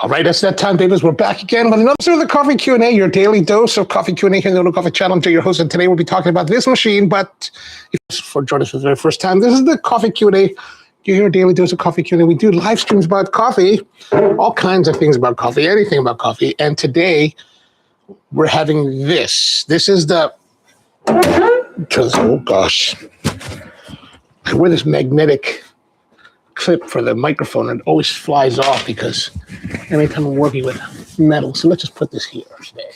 All right, that's that time, babies. We're back again with another episode of the Coffee Q&A, your daily dose of coffee Q&A here on the Onocoffee channel. I'm Jay, your host, and today we'll be talking about this machine. But if for joining us for the very first time, this is the Coffee Q&A. You hear a daily dose of coffee Q&A. We do live streams about coffee, all kinds of things about coffee, anything about coffee. And today we're having this. This is the, oh gosh, I wear this magnetic clip for the microphone and it always flies off because every time I'm working with metal. So let's just put this here today.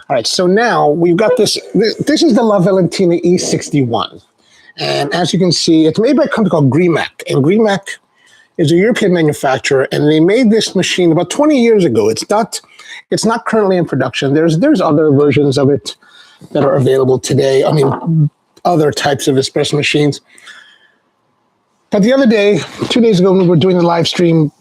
All right, so now we've got this. This is the Valentina E61. And as you can see, it's made by a company called Grimac. And Grimac is a European manufacturer, and they made this machine about 20 years ago. It's not currently in production. There's other versions of it that are available today. I mean, other types of espresso machines. But the other day, 2 days ago, when we were doing the live stream,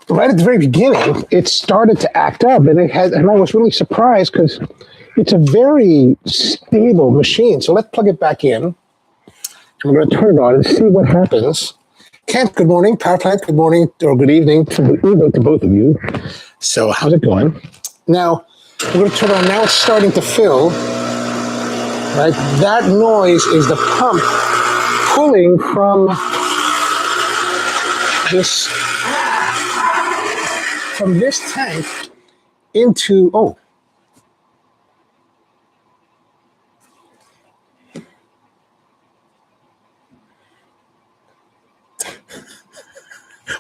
right at the very beginning, it started to act up, and I was really surprised because it's a very stable machine. So let's plug it back in, and we're going to turn it on and see what happens. Kent, good morning. Power Plant, good morning or good evening to both of you. So how's it going? Now we're going to turn it on. Now it's starting to fill. Right, that noise is the pump pulling from this tank into, oh.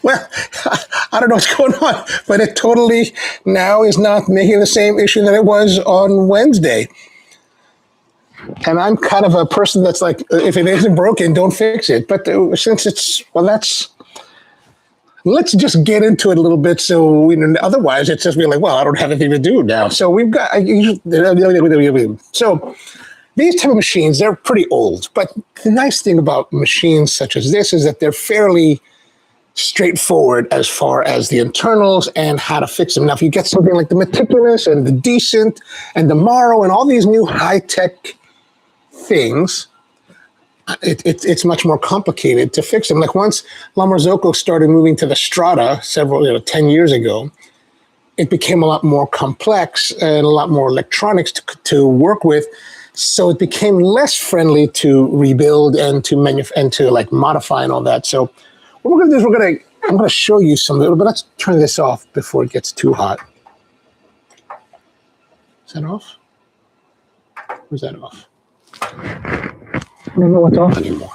Well, I don't know what's going on, but it totally now is not making the same issue that it was on Wednesday. And I'm kind of a person that's like, if it isn't broken, don't fix it. But since it's, well, let's just get into it a little bit. So otherwise it's just be like, well, I don't have anything to do now. So we've got, so these type of machines, they're pretty old. But the nice thing about machines such as this is that they're fairly straightforward as far as the internals and how to fix them. Now, if you get something like the Meticulous and the Decent and the Morrow and all these new high-tech things, it's much more complicated to fix them. Like once La Marzocco started moving to the Strata 10 years ago, it became a lot more complex and a lot more electronics to work with. So it became less friendly to rebuild and to modify and all that. So what we're going to do is I'm going to show you some, but let's turn this off before it gets too hot. Is that off? Or is that off? I don't know what's off anymore.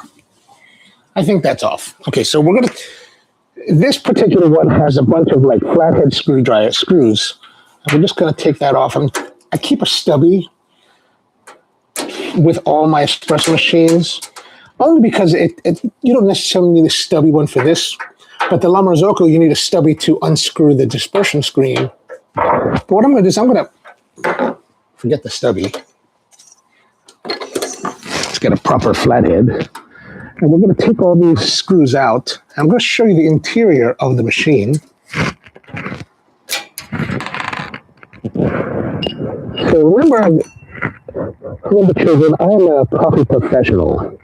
I think that's off. Okay, so this particular one has a bunch of like flathead screws. And we're just going to take that off. I keep a stubby with all my espresso machines, only because you don't necessarily need a stubby one for this, but the La Marzocco, you need a stubby to unscrew the dispersion screen. But what I'm going to do is I'm going to forget the stubby. Let's get a proper flathead. And we're going to take all these screws out. I'm going to show you the interior of the machine. So remember, children, I'm a coffee professional.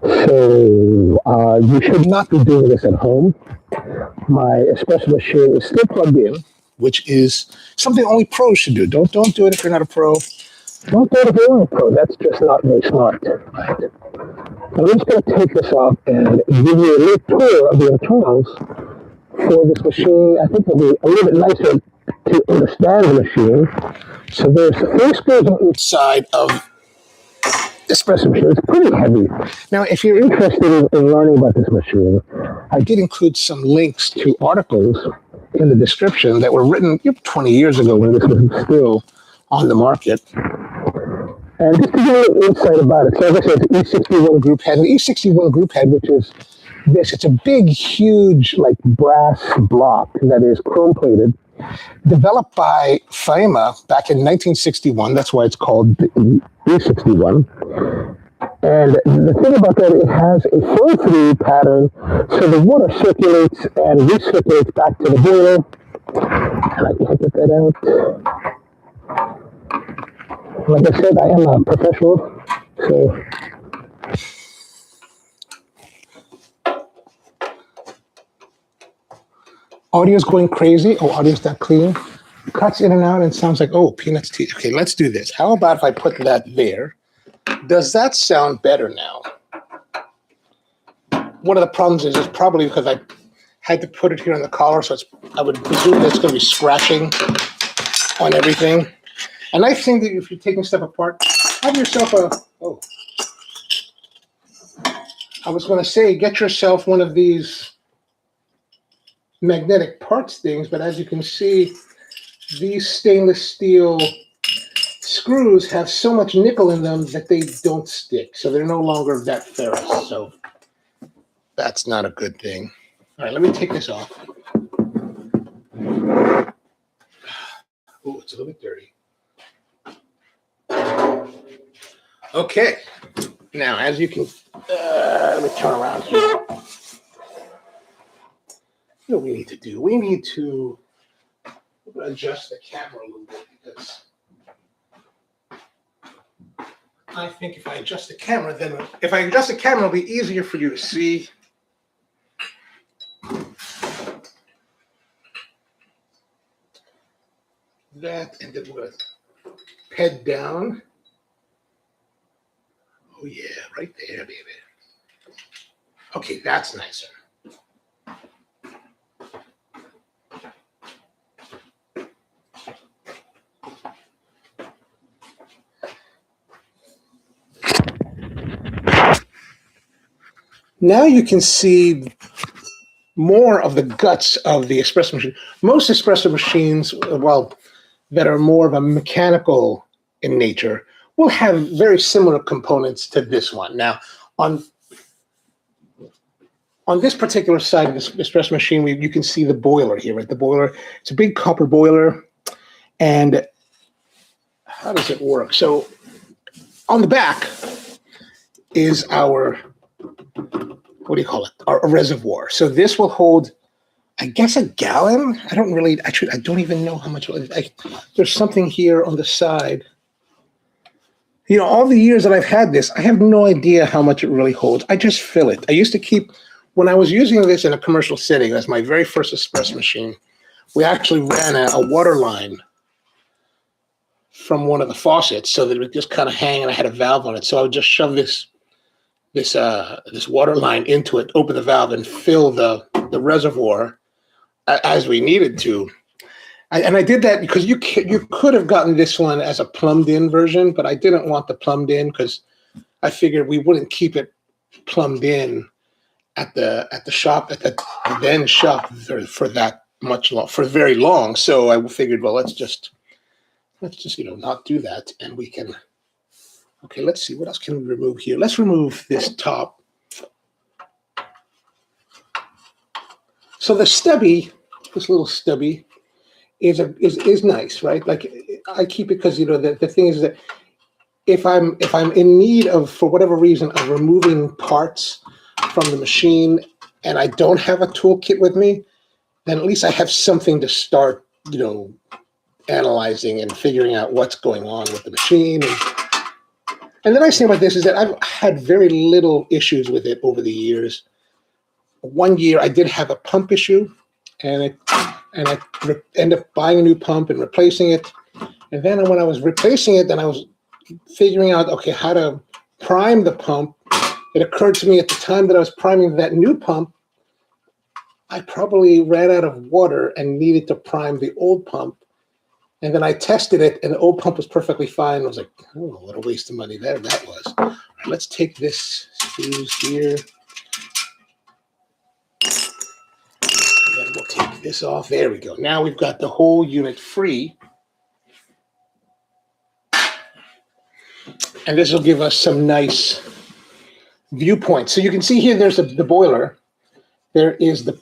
So you should not be doing this at home. My espresso machine is still plugged in, which is something only pros should do. Don't do it if you're not a pro. Don't do it if you're not a pro. That's just not very smart. Right? I'm just going to take this off and give you a little tour of the internals for this machine. I think it'll be a little bit nicer to understand the machine. So there's 3 screws on each side of the espresso machine. It's pretty heavy. Now, if you're interested in learning about this machine, I did include some links to articles in the description that were written 20 years ago when this was still on the market. And just to give you a little insight about it, so as I said, it's E61 group head. And the E61 group head, which is this, it's a big, huge, like brass block that is chrome-plated, developed by Faema back in 1961. That's why it's called the E61. And the thing about that, it has a flow-through pattern, so the water circulates and recirculates back to the boiler. And I can get that out. Like I said, I am a professional, so Audio's going crazy. Oh, audio's not clean. Cuts in and out and sounds like, oh, peanuts tea. Okay, let's do this. How about if I put that there? Does that sound better now? One of the problems is it's probably because I had to put it here on the collar, so I would presume that it's going to be scratching on everything. A nice thing that if you're taking stuff apart, have yourself I was going to say, get yourself one of these magnetic parts things, but as you can see, these stainless steel screws have so much nickel in them that they don't stick. So they're no longer that ferrous. So that's not a good thing. All right, let me take this off. Oh, it's a little bit dirty. Okay. Now, as you can, let me turn around here. What do we need to do? We need to adjust the camera a little bit because I think if I adjust the camera, it'll be easier for you to see. That, and then we're going to head down. Oh yeah, right there, baby. Okay, that's nicer. Now you can see more of the guts of the espresso machine. Most espresso machines, well, that are more of a mechanical in nature, will have very similar components to this one. Now, on this particular side of this espresso machine, you can see the boiler here, right? The boiler, it's a big copper boiler. And how does it work? So on the back is our, what do you call it? Our reservoir. So this will hold, I guess, a gallon. I don't even know how much. There's something here on the side. You know, all the years that I've had this, I have no idea how much it really holds. I just fill it. I used to keep, when I was using this in a commercial setting, that's my very first espresso machine, we actually ran a water line from one of the faucets so that it would just kind of hang, and I had a valve on it. So I would just shove this water line into it, open the valve, and fill the reservoir as we needed to. And I did that because you could have gotten this one as a plumbed-in version, but I didn't want the plumbed-in because I figured we wouldn't keep it plumbed in at the shop, at the then shop for that much long, for very long. So I figured, well, let's just not do that, and we can. Okay, let's see, what else can we remove here? Let's remove this top. So the stubby, this little stubby, is nice, right? Like, I keep it because the thing is that if I'm in need of, for whatever reason, of removing parts from the machine and I don't have a toolkit with me, then at least I have something to start, analyzing and figuring out what's going on with the machine. And the nice thing about this is that I've had very little issues with it over the years. One year I did have a pump issue, and I ended up buying a new pump and replacing it. And then when I was replacing it, then I was figuring out, okay, how to prime the pump. It occurred to me at the time that I was priming that new pump, I probably ran out of water and needed to prime the old pump. And then I tested it, and the old pump was perfectly fine. I was like, oh, what a waste of money that was. All right, let's take this screws here. And then we'll take this off. There we go. Now we've got the whole unit free. And this will give us some nice viewpoints. So you can see here, there's the boiler. There is the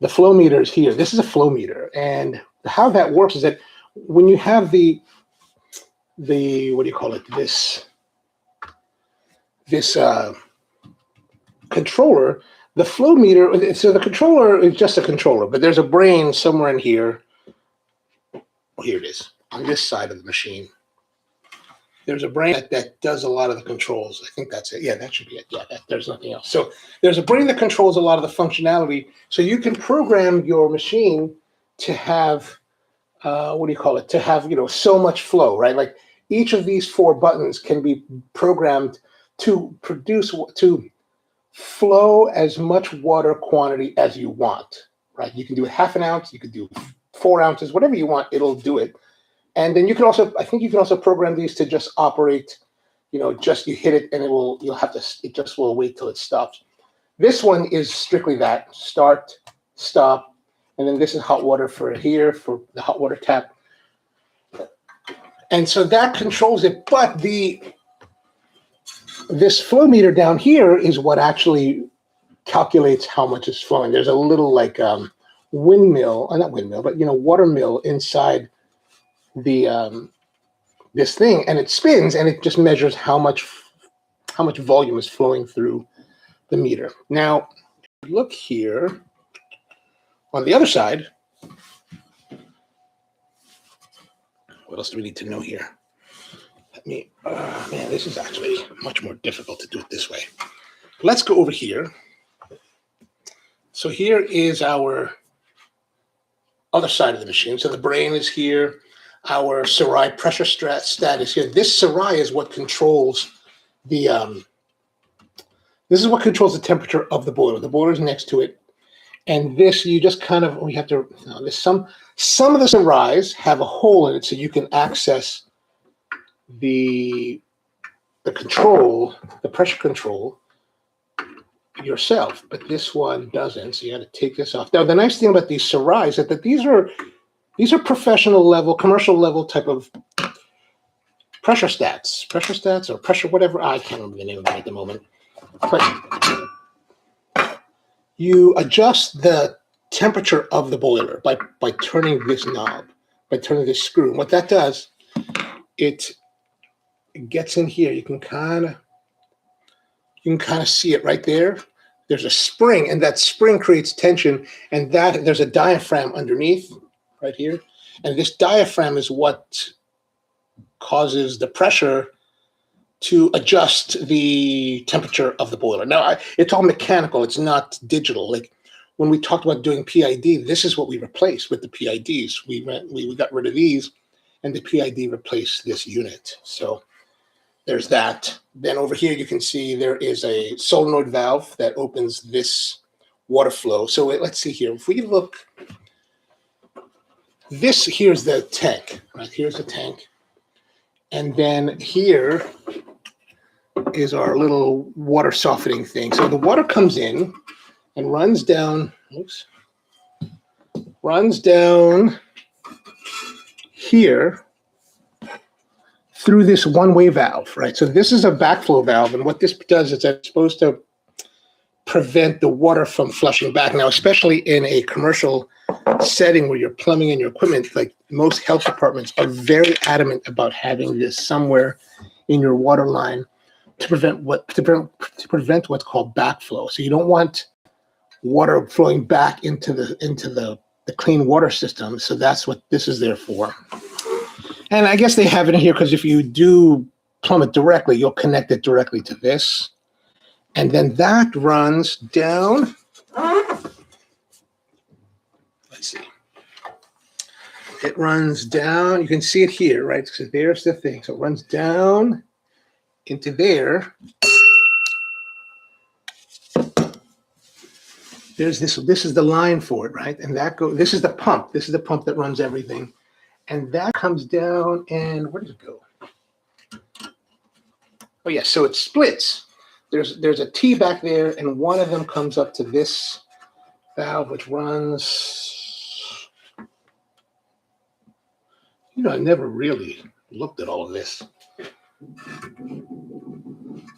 flow meters here. This is a flow meter, and how that works is that when you have the what do you call it? This controller, the flow meter. So the controller is just a controller, but there's a brain somewhere in here. Oh, here it is on this side of the machine. There's a brain that does a lot of the controls. I think that's it. Yeah, that should be it. Yeah, there's nothing else. So there's a brain that controls a lot of the functionality. So you can program your machine to have, what do you call it? To have, so much flow, right? Like each of these 4 buttons can be programmed to flow as much water quantity as you want, right? You can do ½ an ounce, you could do 4 ounces, whatever you want, it'll do it. And then you can also, I think you can also program these to just operate, just you hit it and it just will wait till it stops. This one is strictly that, start, stop, and then this is hot water for here, for the hot water tap. And so that controls it, but this flow meter down here is what actually calculates how much is flowing. There's a little like windmill, not windmill, but water mill inside the this thing, and it spins and it just measures how much volume is flowing through the meter. Now, look here on the other side. What else do we need to know here? Man, this is actually much more difficult to do it this way. Let's go over here. So here is our other side of the machine. So the brain is here. Our Sarai pressure stat is here. This Sarai is what controls the this is what controls the temperature of the boiler. The boiler is next to it, and this you just kind of there's some of the Sarais have a hole in it, so you can access the control, the pressure control yourself, but this one doesn't. So you got to take this off. Now the nice thing about these Sarais is that these are professional level, commercial level type of pressure stats or pressure, whatever. I can't remember the name of it at the moment. But you adjust the temperature of the boiler by turning this knob, by turning this screw. And what that does, it gets in here. You can kind of see it right there. There's a spring, and that spring creates tension, and there's a diaphragm underneath right here. And this diaphragm is what causes the pressure to adjust the temperature of the boiler. Now, it's all mechanical. It's not digital. Like when we talked about doing PID, this is what we replaced with the PIDs. We got rid of these, and the PID replaced this unit. So there's that. Then over here, you can see there is a solenoid valve that opens this water flow. So let's see here. If we look, here's the tank, right? Here's the tank. And then here is our little water softening thing. So the water comes in and runs down here through this one-way valve, right? So this is a backflow valve, and what this does is it's supposed to prevent the water from flushing back. Now, especially in a commercial setting where you're plumbing in your equipment, like most health departments are very adamant about having this somewhere in your water line to prevent what's called backflow. So you don't want water flowing back into the clean water system. So that's what this is there for. And I guess they have it in here because if you do plumb it directly, you'll connect it directly to this. And then that runs down. Let's see. It runs down. You can see it here, right? So there's the thing. So it runs down into there. There's this. This is the line for it, right? And this is the pump. This is the pump that runs everything. And that comes down, and where does it go? Oh, yeah, so it splits. There's a T back there, and one of them comes up to this valve, which runs. I never really looked at all of this.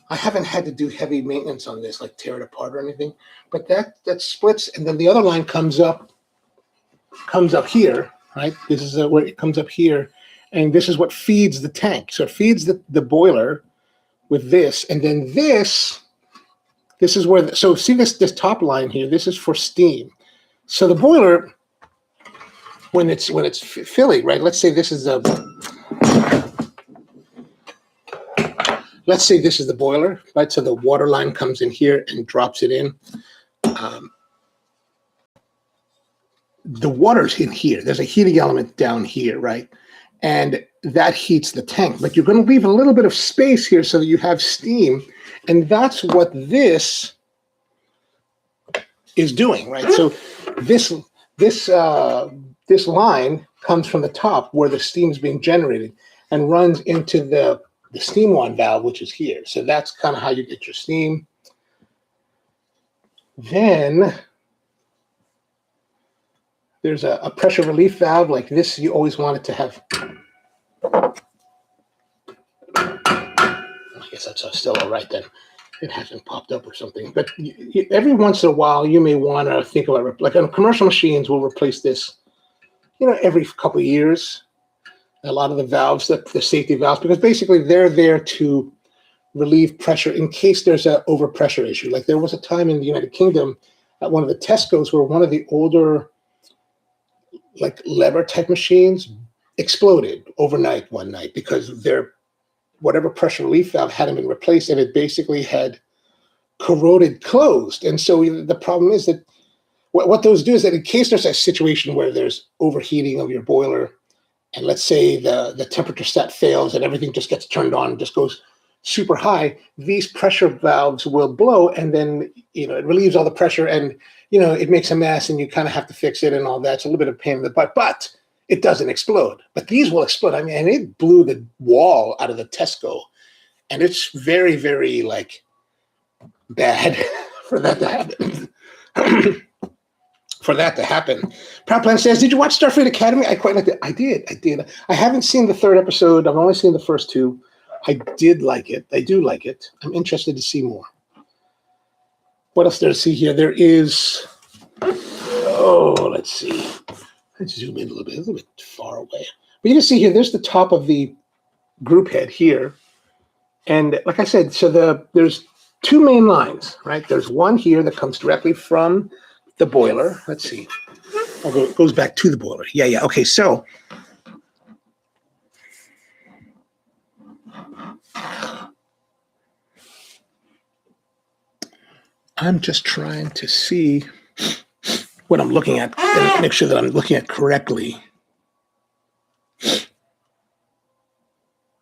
I haven't had to do heavy maintenance on this, like tear it apart or anything, but that splits, and then the other line comes up here. Right, this is where it comes up here, and this is what feeds the tank. So it feeds the boiler with this, and then this is where. So see this top line here. This is for steam. So the boiler, when it's filling, right? Let's say this is let's say this is the boiler, right? So the water line comes in here and drops it in. The water's in here. There's a heating element down here, right? And that heats the tank. But you're going to leave a little bit of space here so that you have steam. And that's what this is doing, right? So this line comes from the top where the steam is being generated and runs into the steam wand valve, which is here. So that's kind of how you get your steam. Then there's a pressure relief valve like this. You always want it to have. I guess that's still all right then. It hasn't popped up or something. But every once in a while, you may want to think about, like on commercial machines, we'll replace this, every couple of years. A lot of the valves, the safety valves, because basically they're there to relieve pressure in case there's an overpressure issue. Like there was a time in the United Kingdom at one of the Tesco's where one of the older like lever type machines exploded overnight one night because their whatever pressure relief valve hadn't been replaced and it basically had corroded closed. And so the problem is that what those do is that in case there's a situation where there's overheating of your boiler and let's say the temperature set fails and everything just gets turned on and just goes super high, these pressure valves will blow and then, it relieves all the pressure and, it makes a mess and you kind of have to fix it and all that. It's a little bit of a pain in the butt, but it doesn't explode. But these will explode. I mean, and it blew the wall out of the Tesco. And it's very, very, bad for that to happen. For that to happen. Proud Plan says, did you watch Starfleet Academy? I quite liked it. I did. I haven't seen the third episode. I've only seen the first two. I did like it. I do like it. I'm interested to see more. What else there to see here? There is, let's see. Let's zoom in a little bit far away. But you can see here, there's the top of the group head here. And like I said, so there's two main lines, right? There's one here that comes directly from the boiler. Let's see. It goes back to the boiler. Yeah. Okay, so I'm just trying to see what I'm looking at and make sure that I'm looking at correctly.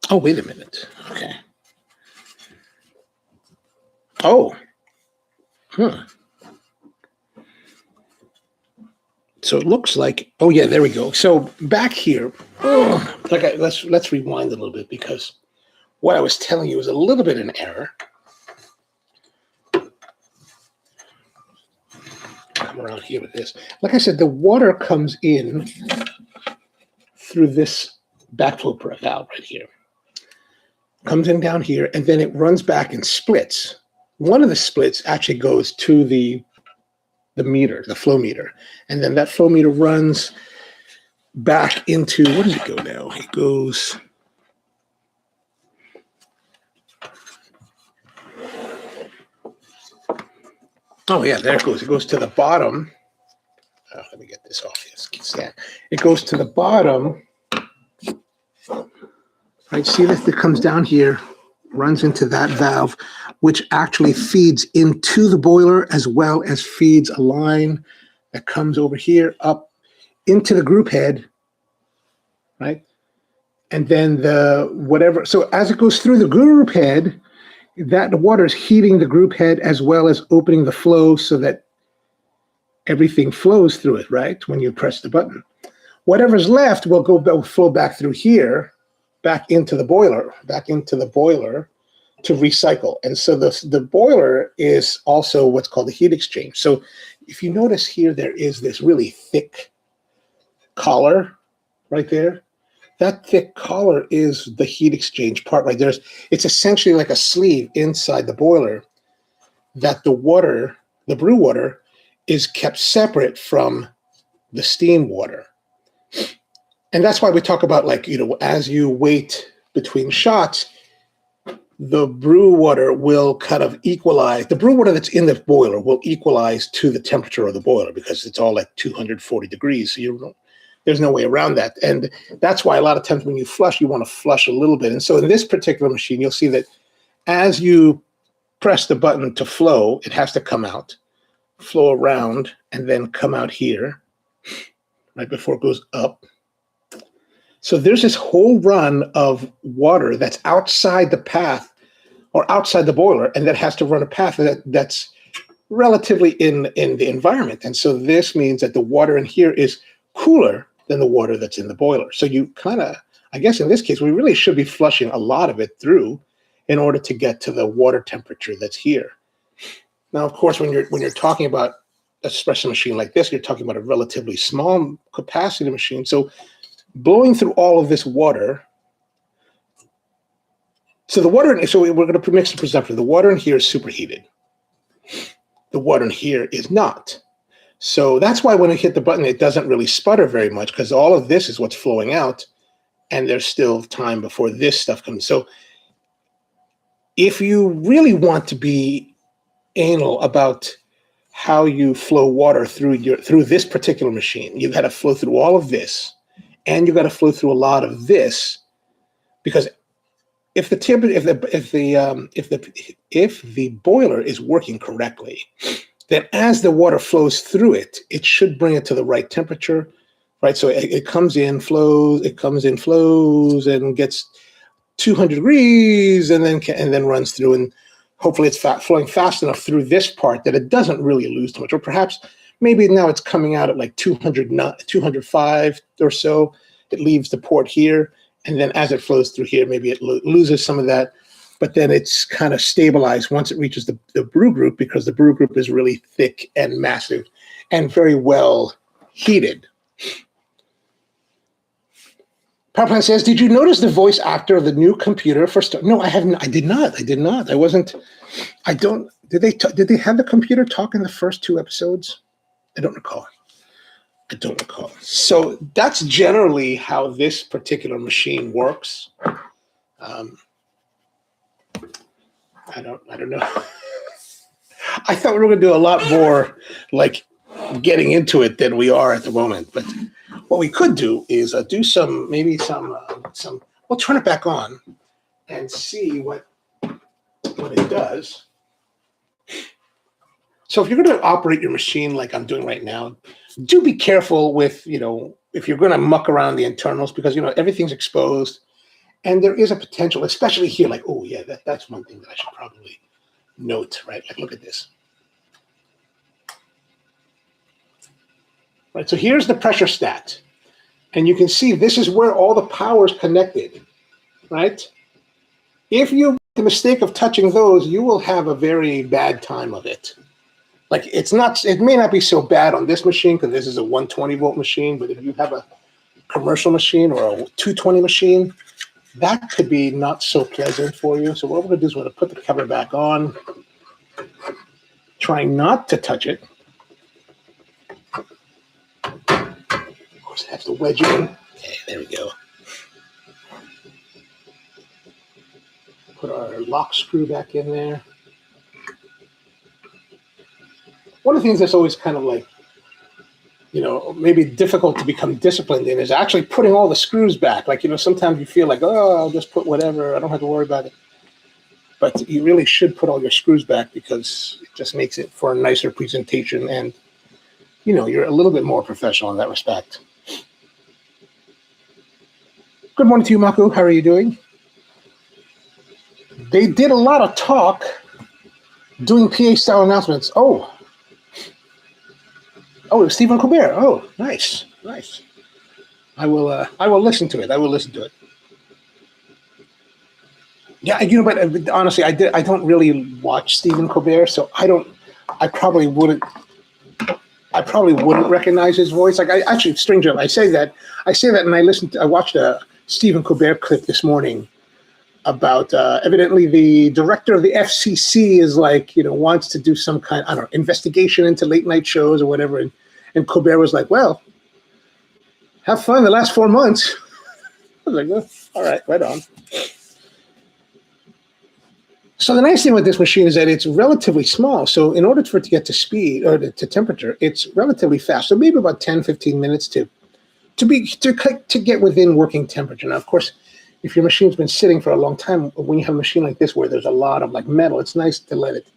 Oh, wait a minute. Okay. Oh. So it looks like, oh yeah, there we go. So back here, let's rewind a little bit because what I was telling you was a little bit in error. Come around here with this. Like I said, the water comes in through this backflow valve right here. Comes in down here, and then it runs back and splits. One of the splits actually goes to the meter, the flow meter. And then that flow meter runs back into, where does it go now? It goes, oh yeah, there it goes. It goes to the bottom. Oh, let me get this off. Yes, it goes to the bottom. Right, see this that comes down here, runs into that valve, which actually feeds into the boiler as well as feeds a line that comes over here up into the group head, right? And then so as it goes through the group head, that water is heating the group head as well as opening the flow so that everything flows through it, right? When you press the button. Whatever's left will flow back through here, back into the boiler to recycle. And so the boiler is also what's called a heat exchange. So if you notice here, there is this really thick collar right there. That thick collar is the heat exchange part right there. It's essentially like a sleeve inside the boiler that the water, the brew water, is kept separate from the steam water. And that's why we talk about, as you wait between shots, the brew water will kind of equalize. The brew water that's in the boiler will equalize to the temperature of the boiler because it's all like 240 degrees. So there's no way around that. And that's why a lot of times when you flush, you want to flush a little bit. And so in this particular machine, you'll see that as you press the button to flow, it has to come out, flow around, and then come out here, right before it goes up. So there's this whole run of water that's outside the path or outside the boiler, and that has to run a path that's relatively in the environment. And so this means that the water in here is cooler than the water that's in the boiler. So you kind of, I guess in this case, we really should be flushing a lot of it through in order to get to the water temperature that's here. Now, of course, when you're talking about an espresso machine like this, you're talking about a relatively small capacity machine. So blowing through all of this water. So we're going to mix the presumption. The water in here is superheated. The water in here is not. So that's why when I hit the button, it doesn't really sputter very much, because all of this is what's flowing out, and there's still time before this stuff comes. So if you really want to be anal about how you flow water through this particular machine, you've got to flow through all of this, and you've got to flow through a lot of this, because if the boiler is working correctly, then as the water flows through it, it should bring it to the right temperature, right? So it comes in, flows, and gets 200 degrees, and then runs through, and hopefully it's flowing fast enough through this part that it doesn't really lose too much. Or perhaps maybe now it's coming out at like 205 or so. It leaves the port here, and then as it flows through here, maybe it loses some of that, but then it's kind of stabilized once it reaches the brew group, because the brew group is really thick and massive and very well heated. PowerPlan says, did you notice the voice actor of the new computer first? No, I haven't. I did not. I wasn't. I don't. Did they have the computer talk in the first 2 episodes? I don't recall. So that's generally how this particular machine works. I don't know. I thought we were going to do a lot more like getting into it than we are at the moment. But what we could do is do some. We'll turn it back on and see what it does. So if you're going to operate your machine like I'm doing right now, do be careful with, if you're going to muck around the internals, because, everything's exposed, and there is a potential, especially here, like, oh yeah, that's one thing that I should probably note, right? Like, look at this. Right, so here's the pressure stat, and you can see this is where all the power is connected, right? If you make the mistake of touching those, you will have a very bad time of it. Like, it may not be so bad on this machine because this is a 120 volt machine, but if you have a commercial machine or a 220 machine, that could be not so pleasant for you. So what we're going to do is we're going to put the cover back on, trying not to touch it. Of course, I have to wedge it in. Okay, there we go. Put our lock screw back in there. One of the things that's always kind of like, maybe difficult to become disciplined in is actually putting all the screws back. Like, sometimes you feel like, oh, I'll just put whatever. I don't have to worry about it. But you really should put all your screws back, because it just makes it for a nicer presentation. And, you're a little bit more professional in that respect. Good morning to you, Maku. How are you doing? They did a lot of talk doing PA-style announcements. Oh, it was Stephen Colbert. Oh, nice. I will listen to it. Yeah, but honestly, I don't really watch Stephen Colbert, so I probably wouldn't recognize his voice. Like, strange enough, I say that, and I watched a Stephen Colbert clip this morning about evidently the director of the FCC is like, wants to do some kind, I don't know, investigation into late night shows or whatever. And Colbert was like, well, have fun the last 4 months. I was like, well, all right, right on. So the nice thing with this machine is that it's relatively small. So in order for it to get to speed or to temperature, it's relatively fast. So maybe about 10, 15 minutes to get within working temperature. Now, of course, if your machine's been sitting for a long time, when you have a machine like this where there's a lot of like metal, it's nice to let it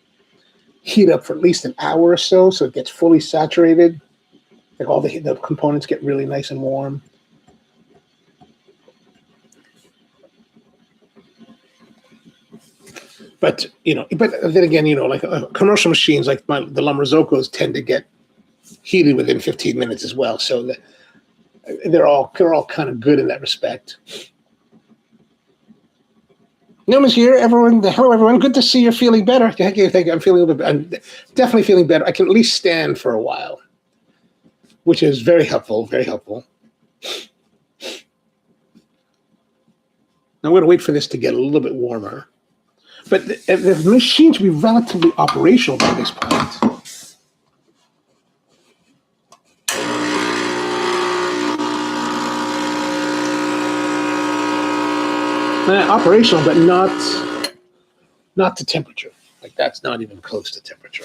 heat up for at least an hour or so it gets fully saturated. Like all the components get really nice and warm. But, but then again, like commercial machines like the Lumberzocos tend to get heated within 15 minutes as well. So they're all kind of good in that respect. Noma's here, everyone. Hello, everyone. Good to see you're feeling better. Thank you. I'm feeling a little bit. I'm definitely feeling better. I can at least stand for a while, which is very helpful. Very helpful. Now I'm going to wait for this to get a little bit warmer. But the machine should be relatively operational by this point. Operational, but not to temperature. Like that's not even close to temperature.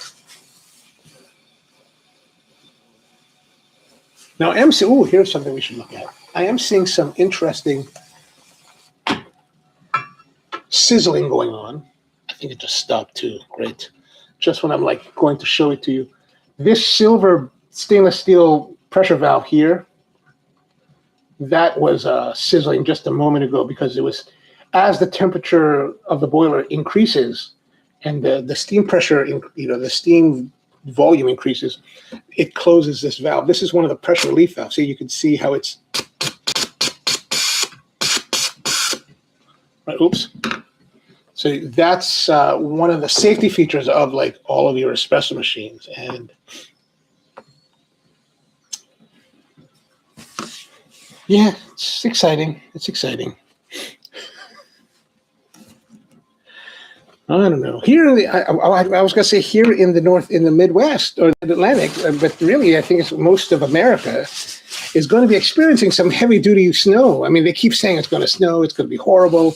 Now here's something we should look at. I am seeing some interesting sizzling going on. I think it just stopped too. Great. Just when I'm like going to show it to you. This silver stainless steel pressure valve here, that was sizzling just a moment ago because it was, as the temperature of the boiler increases and the steam pressure, the steam volume increases, it closes this valve. This is one of the pressure relief valves. So you can see how it's, right, oops. So that's one of the safety features of like all of your espresso machines. And yeah, it's exciting. It's exciting. I don't know. Here in the, I was going to say here in the Midwest or the Atlantic, but really I think it's most of America is going to be experiencing some heavy duty snow. I mean, they keep saying it's going to snow. It's going to be horrible.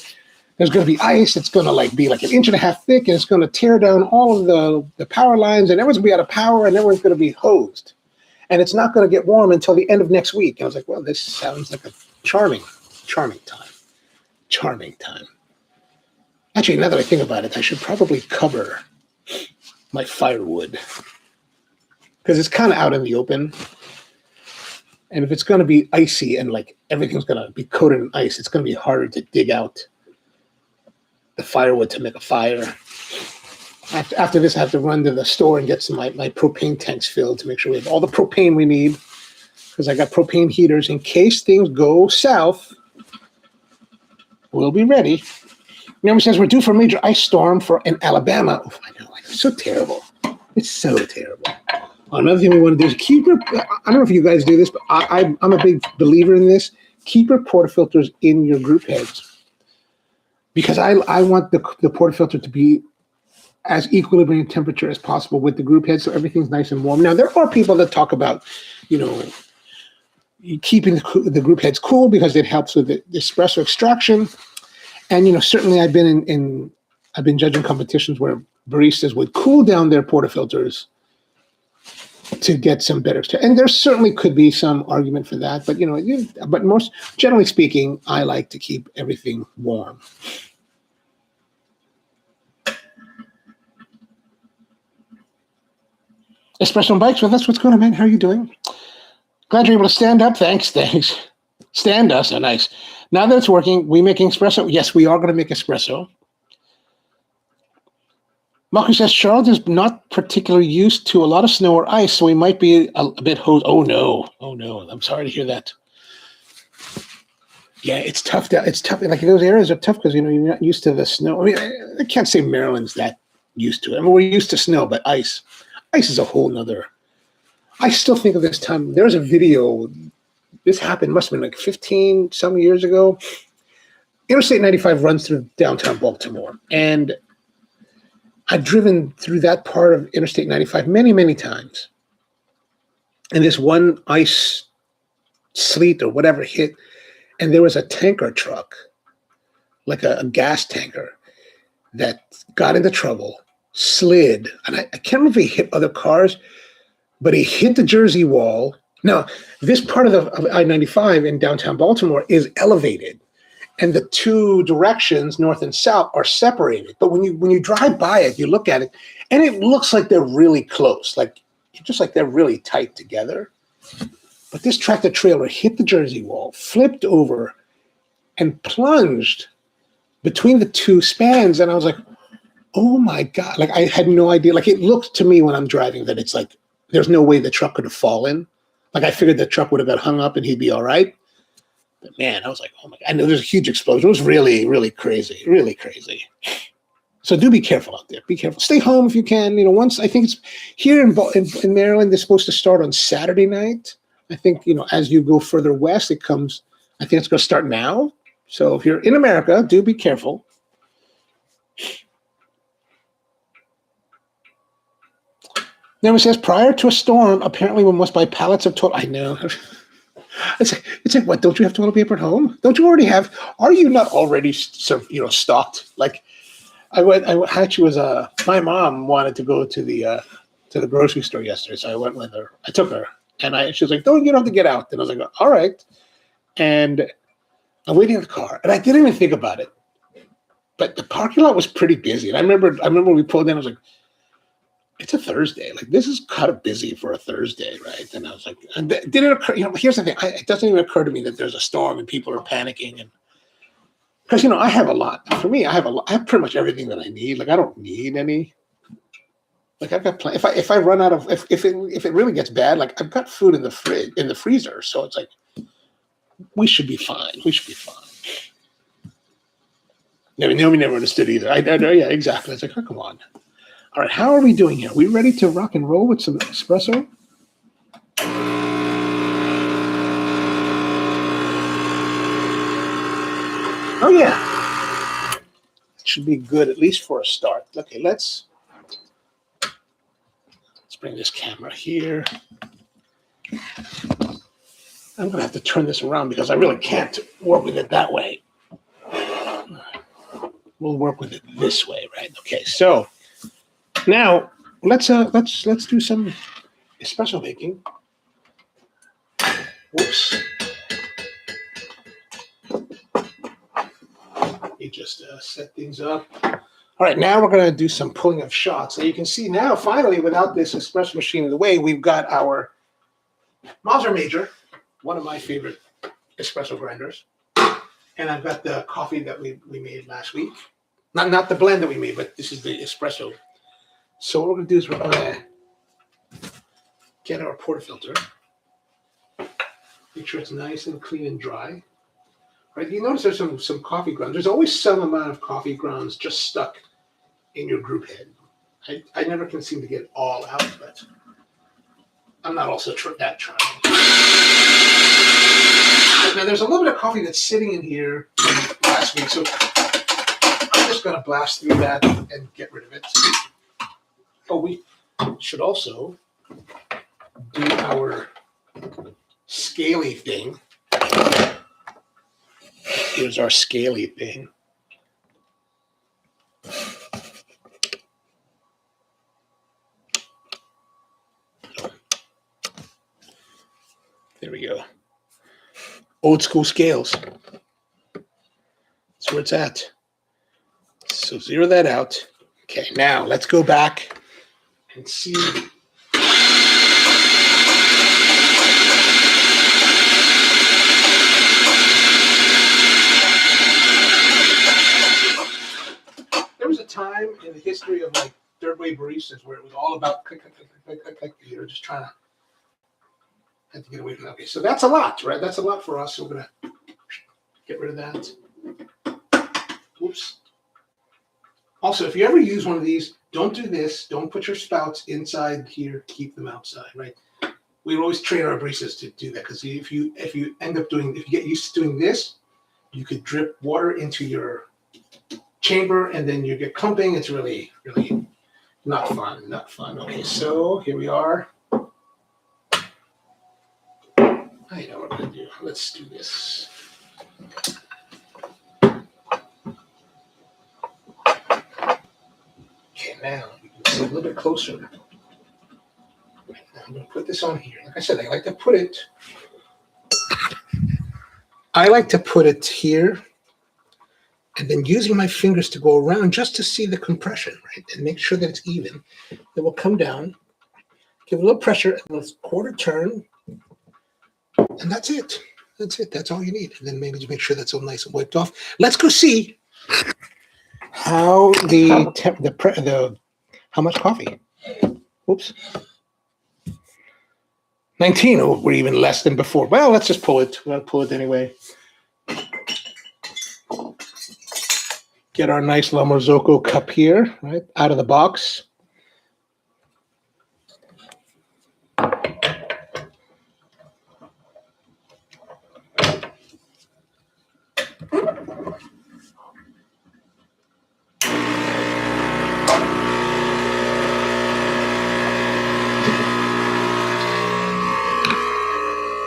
There's going to be ice. It's going to be like 1.5 inches thick, and it's going to tear down all of the power lines, and everyone's going to be out of power, and everyone's going to be hosed. And it's not going to get warm until the end of next week. And I was like, well, this sounds like a charming time. Charming time. Actually, now that I think about it, I should probably cover my firewood because it's kind of out in the open. And if it's going to be icy and like everything's going to be coated in ice, it's going to be harder to dig out the firewood to make a fire. After this, I have to run to the store and get my propane tanks filled to make sure we have all the propane we need because I got propane heaters in case things go south. We'll be ready. Naomi says, we're due for a major ice storm in Alabama. Oh, I know. It's so terrible. It's so terrible. Another thing we want to do is keep your, I don't know if you guys do this, but I'm a big believer in this. Keep your portafilters in your group heads because I want the portafilter to be as equilibrium temperature as possible with the group head so everything's nice and warm. Now, there are people that talk about, keeping the group heads cool because it helps with the espresso extraction. And certainly I've been judging competitions where baristas would cool down their portafilters to get some better. And there certainly could be some argument for that, but most generally speaking, I like to keep everything warm. Espresso and Bikes with us. What's going on, man? How are you doing? Glad you're able to stand up. Thanks. Stand us. Nice. Now that it's working, we making espresso? Yes, we are going to make espresso. Maku says, Charlotte is not particularly used to a lot of snow or ice, so we might be a bit hosed. Oh, no. I'm sorry to hear that. Yeah, it's tough. It's tough. Like those areas are tough because, you're not used to the snow. I mean, I can't say Maryland's that used to it. I mean, we're used to snow, but ice is a whole nother. I still think of this time. There's a video. This happened, must have been like 15 some years ago. Interstate 95 runs through downtown Baltimore. And I've driven through that part of Interstate 95 many, many times. And this one ice sleet or whatever hit, and there was a tanker truck, like a gas tanker, that got into trouble, slid. And I can't remember if he hit other cars, but he hit the Jersey wall. Now, this part of I-95 in downtown Baltimore is elevated. and the two directions, north and south, are separated. But when you drive by it, you look at it, and it looks like they're really close, like just like they're really tight together. But this tractor trailer hit the Jersey wall, flipped over, and plunged between the two spans, and I was like, oh my God. Like, I had no idea. Like, it looked to me when I'm driving that it's like, there's no way the truck could have fallen. Like, I figured the truck would have got hung up and he'd be all right. But man, I was like, oh my God. I know there's a huge explosion. It was really, really crazy. Really crazy. So do be careful out there. Be careful. Stay home if you can. You know, once, I think it's here in Maryland, they're supposed to start on Saturday night. I think, you know, as you go further west, it comes, I think it's going to start now. So if you're in America, do be careful. Now it says, prior to a storm, apparently one must buy pallets of toilet. I know. It's like, what? Don't you have toilet paper at home? Don't you already have? Are you not already, stocked? Like, my mom wanted to go to the grocery store yesterday, so I went with her. I took her, and she was like, "Don't, you don't have to get out." And I was like, "All right." And I'm waiting in the car, and I didn't even think about it. But the parking lot was pretty busy, and I remember when we pulled in, I was like, it's a Thursday. Like, this is kind of busy for a Thursday, right? And I was like, and did it occur? You know, here's the thing. It doesn't even occur to me that there's a storm and people are panicking. And because, you know, I have a lot. For me, I have pretty much everything that I need. Like, I don't need any. Like, I've got plenty. If I run out of, if it really gets bad, like, I've got food in the fridge, in the freezer. So it's like, we should be fine. We should be fine. Naomi never understood either. I know. Yeah, exactly. It's like, oh, come on. All right, how are we doing here? Are we ready to rock and roll with some espresso? Oh, yeah. It should be good, at least for a start. Okay, let's bring this camera here. I'm going to have to turn this around because I really can't work with it that way. We'll work with it this way, right? Okay, so now let's do some espresso making. Whoops. You just set things up. All right, now we're going to do some pulling of shots. So you can see now, finally, without this espresso machine in the way, we've got our Mazzer Major, one of my favorite espresso grinders. And I've got the coffee that we made last week. Not the blend that we made, but this is the espresso. So what we're going to do is we're going to get our portafilter. Make sure it's nice and clean and dry. Right? You notice there's some coffee grounds. There's always some amount of coffee grounds just stuck in your group head. I never can seem to get it all out, but I'm not also that trying. Now there's a little bit of coffee that's sitting in here from last week, so I'm just going to blast through that and get rid of it. Oh, we should also do our scaly thing. Here's our scaly thing. There we go. Old school scales. That's where it's at. So zero that out. Okay, now let's go back and see. There was a time in the history of like third wave baristas where it was all about click, click, click, click, click, click. You're just trying to have to get away from that. Okay, so that's a lot, right? That's a lot for us. So we're gonna get rid of that. Oops. Also, if you ever use one of these, don't do this. Don't put your spouts inside here. Keep them outside, right? We always train our baristas to do that because if you get used to doing this, you could drip water into your chamber and then you get clumping. It's really, really not fun. Not fun. Okay, so here we are. I know what I'm gonna do. Let's do this. Okay, now you can see a little bit closer. Now I'm going to put this on here. Like I said, I like to put it here and then using my fingers to go around just to see the compression, right? And make sure that it's even. Then we'll come down, give a little pressure, and let's quarter turn, and that's it. That's it. That's all you need. And then maybe just make sure that's all nice and wiped off. Let's go see how how much coffee. Oops. 19. Oh, we're even less than before. Well, let's just pull it. We'll pull it anyway. Get our nice La Marzocco cup here, right, out of the box.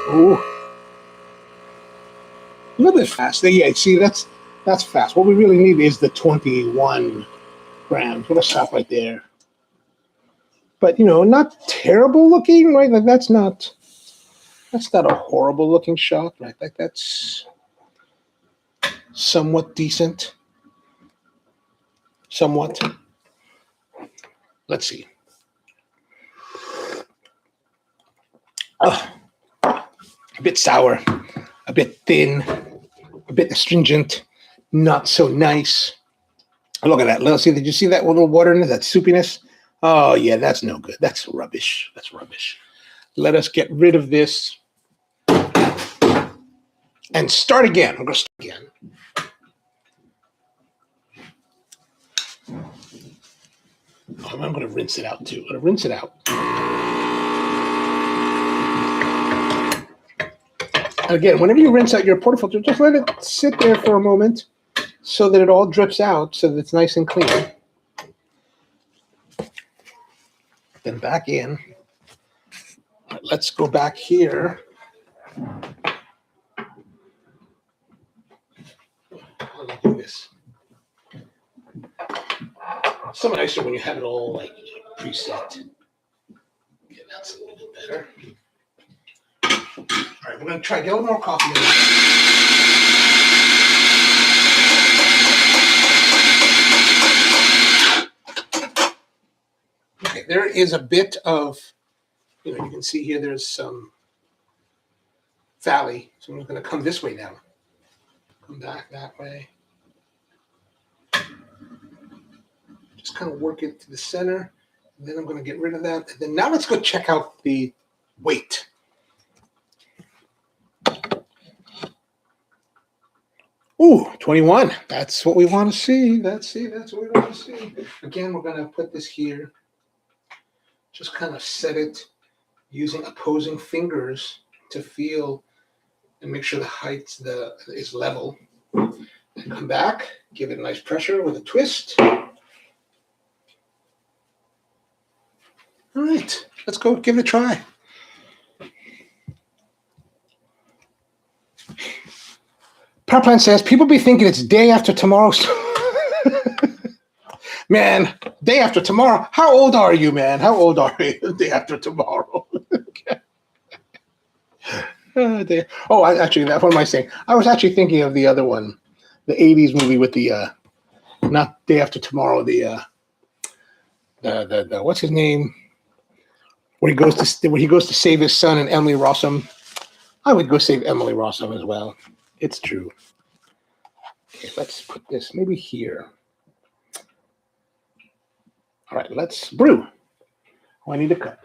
Ooh. A little bit fast. Yeah, see, that's fast. What we really need is the 21 grams. We're gonna stop right there. But not terrible looking, right? Like that's not a horrible looking shot, right? Like that's somewhat decent. Somewhat. Let's see. Oh, a bit sour, a bit thin, a bit astringent, not so nice. Look at that. Let's see. Did you see that little water in it? That soupiness? Oh, yeah, that's no good. That's rubbish. That's rubbish. Let us get rid of this and start again. I'm going to start again. I'm going to rinse it out, too. I'm going to rinse it out. Again, whenever you rinse out your portafilter, just let it sit there for a moment so that it all drips out, so that it's nice and clean. Then back in. All right, let's go back here. How do I do this? It's so nicer when you have it all like preset. Okay, that's a little bit better. All right, we're going to try to get a little more coffee in there. Okay, there is a bit of, you can see here there's some valley. So I'm going to come this way now. Come back that way. Just kind of work it to the center. And then I'm going to get rid of that. And then now let's go check out the weight. Ooh, 21. That's what we want to see. That's what we want to see. Again, we're going to put this here. Just kind of set it using opposing fingers to feel and make sure the height is level. And come back, give it a nice pressure with a twist. All right, let's go give it a try. Power plant says, people be thinking it's day after tomorrow. Man, day after tomorrow. How old are you, man? How old are you? Day after tomorrow. Actually, what am I saying? I was actually thinking of the other one, the 80s movie with the, not Day After Tomorrow, the what's his name? Where he goes to save his son and Emily Rossum. I would go save Emily Rossum as well. It's true. Okay, let's put this maybe here. All right, let's brew. Oh, I need a cup.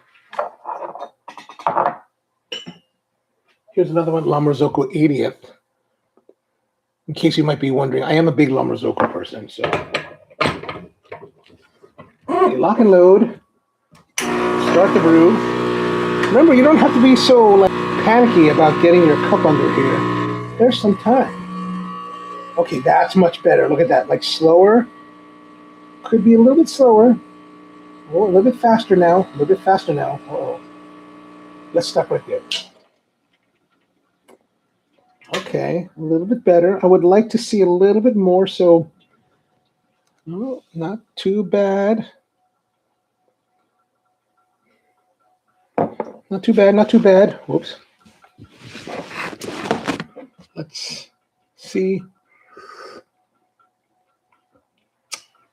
Here's another one, La Marzocco 80th. In case you might be wondering, I am a big La Marzocco person, so. Okay, lock and load. Start the brew. Remember, you don't have to be so panicky about getting your cup under here. There's some time. Okay, that's much better. Look at that, slower. Could be a little bit slower. Oh, a little bit faster now. A little bit faster now. Uh-oh. Let's stop right there. Okay, a little bit better. I would like to see a little bit more, so no, not too bad. Not too bad, not too bad. Whoops. Let's see.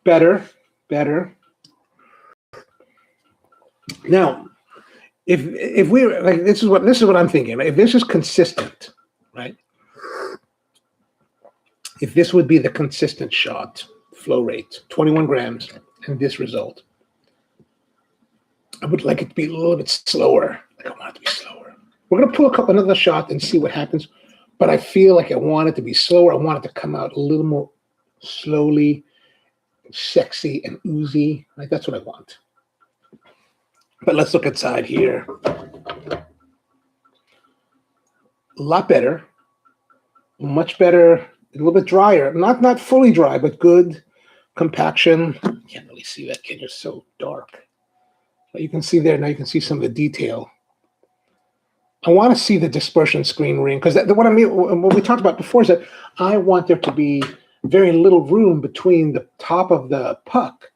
Better. Now, if we like, this is what I'm thinking. Right? If this is consistent, right? If this would be the consistent shot flow rate, 21 grams, and this result, I would like it to be a little bit slower. Like I want it to be slower. We're gonna pull another shot and see what happens. But I feel like I want it to be slower. I want it to come out a little more slowly, sexy and oozy. Like that's what I want. But let's look inside here. A lot better, much better, a little bit drier. Not fully dry, but good compaction. Can't really see that, can you? It's so dark. But you can see there, now you can see some of the detail. I want to see the dispersion screen ring, because what I mean, what we talked about before is that I want there to be very little room between the top of the puck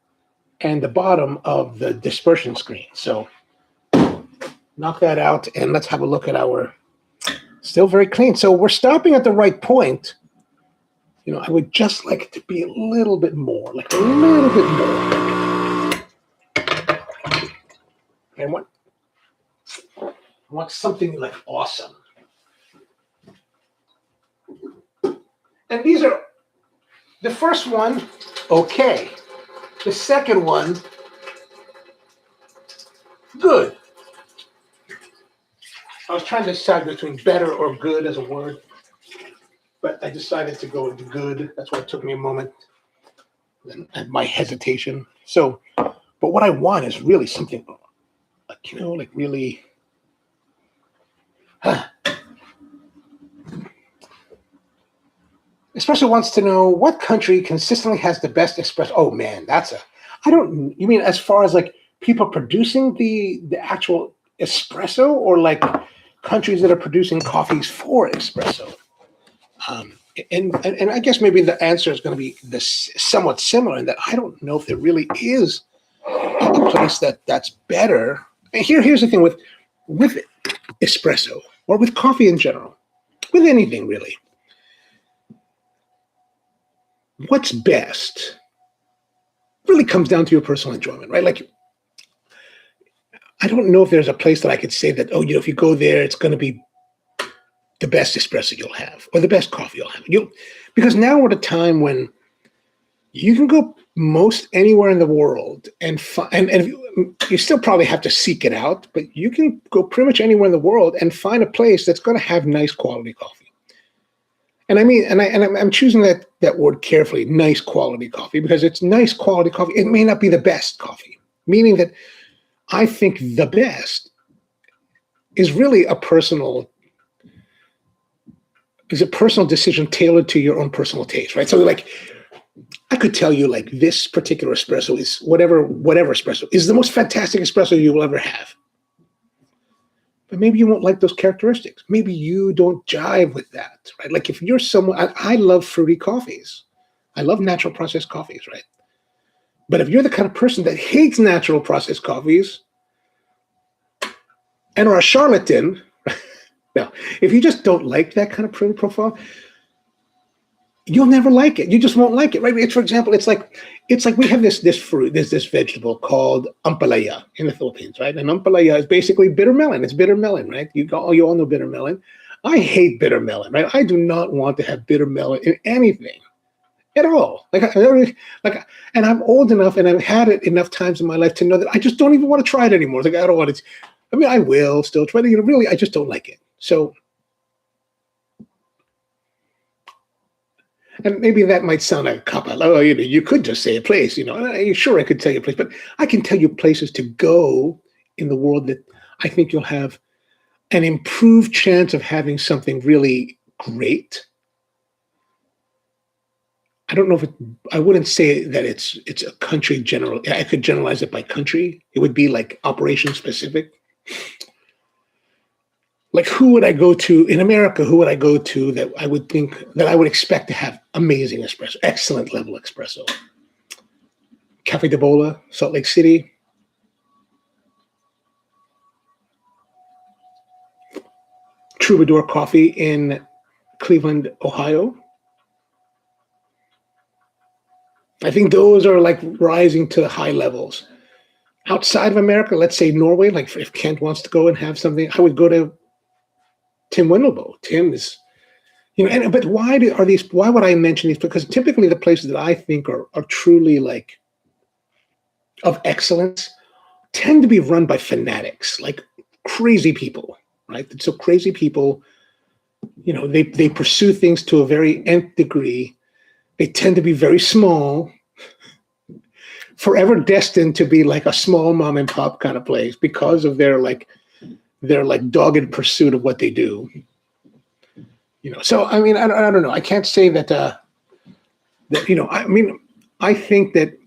and the bottom of the dispersion screen. So knock that out and let's have a look at our, still very clean. So we're stopping at the right point. You know, I would just like it to be a little bit more, like a little bit more. And I want something like awesome. And these are, the first one, okay. The second one, good. I was trying to decide between better or good as a word, but I decided to go with good. That's why it took me a moment and my hesitation. So, but what I want is really something like, you know, like really, Espresso wants to know what country consistently has the best espresso. Oh man, you mean as far as like people producing the actual espresso, or like countries that are producing coffees for espresso? And I guess maybe the answer is going to be somewhat similar in that I don't know if there really is a place that's better. And here's the thing with espresso, or with coffee in general, with anything really. What's best really comes down to your personal enjoyment, right? Like, I don't know if there's a place that I could say that, oh, you know, if you go there, it's going to be the best espresso you'll have, or the best coffee you'll have. Because now we're at a time when you can go most anywhere in the world and you still probably have to seek it out, but you can go pretty much anywhere in the world and find a place that's going to have nice quality coffee. And I mean, I'm choosing that word carefully, nice quality coffee, because it's nice quality coffee. It may not be the best coffee, meaning that I think the best is really a personal decision tailored to your own personal taste, right? So like, I could tell you like this particular espresso is whatever espresso is the most fantastic espresso you will ever have. But maybe you won't like those characteristics. Maybe you don't jive with that, right? Like if you're someone, I love fruity coffees. I love natural processed coffees, right? But if you're the kind of person that hates natural processed coffees and are a charlatan, now, if you just don't like that kind of fruity profile, you'll never like it. You just won't like it, right? For example, it's like we have this fruit, this vegetable called ampalaya in the Philippines, right? And ampalaya is basically bitter melon. It's bitter melon, right? You all know bitter melon. I hate bitter melon, right? I do not want to have bitter melon in anything at all. And I'm old enough, and I've had it enough times in my life to know that I just don't even want to try it anymore. It's like I don't want it. I mean, I will still try it. Really, I just don't like it. So. And maybe that might sound like a cop-out. Oh, you could just say a place, Sure, I could tell you a place, but I can tell you places to go in the world that I think you'll have an improved chance of having something really great. I don't know I wouldn't say that it's a country general. I could generalize it by country. It would be like operation specific. Like, who would I go to in America? Who would I go to that I would think that I would expect to have amazing espresso, excellent level espresso? Cafe de Bola, Salt Lake City. Troubadour Coffee in Cleveland, Ohio. I think those are like rising to high levels. Outside of America, let's say Norway, like if Kent wants to go and have something, I would go to Tim Wendelbo. Tim is, but why would I mention these? Because typically the places that I think are truly like of excellence tend to be run by fanatics, like crazy people, right? So crazy people, they pursue things to a very nth degree. They tend to be very small, forever destined to be like a small mom and pop kind of place because of their dogged pursuit of what they do. So I mean, I don't know. I can't say that. I mean, I think that.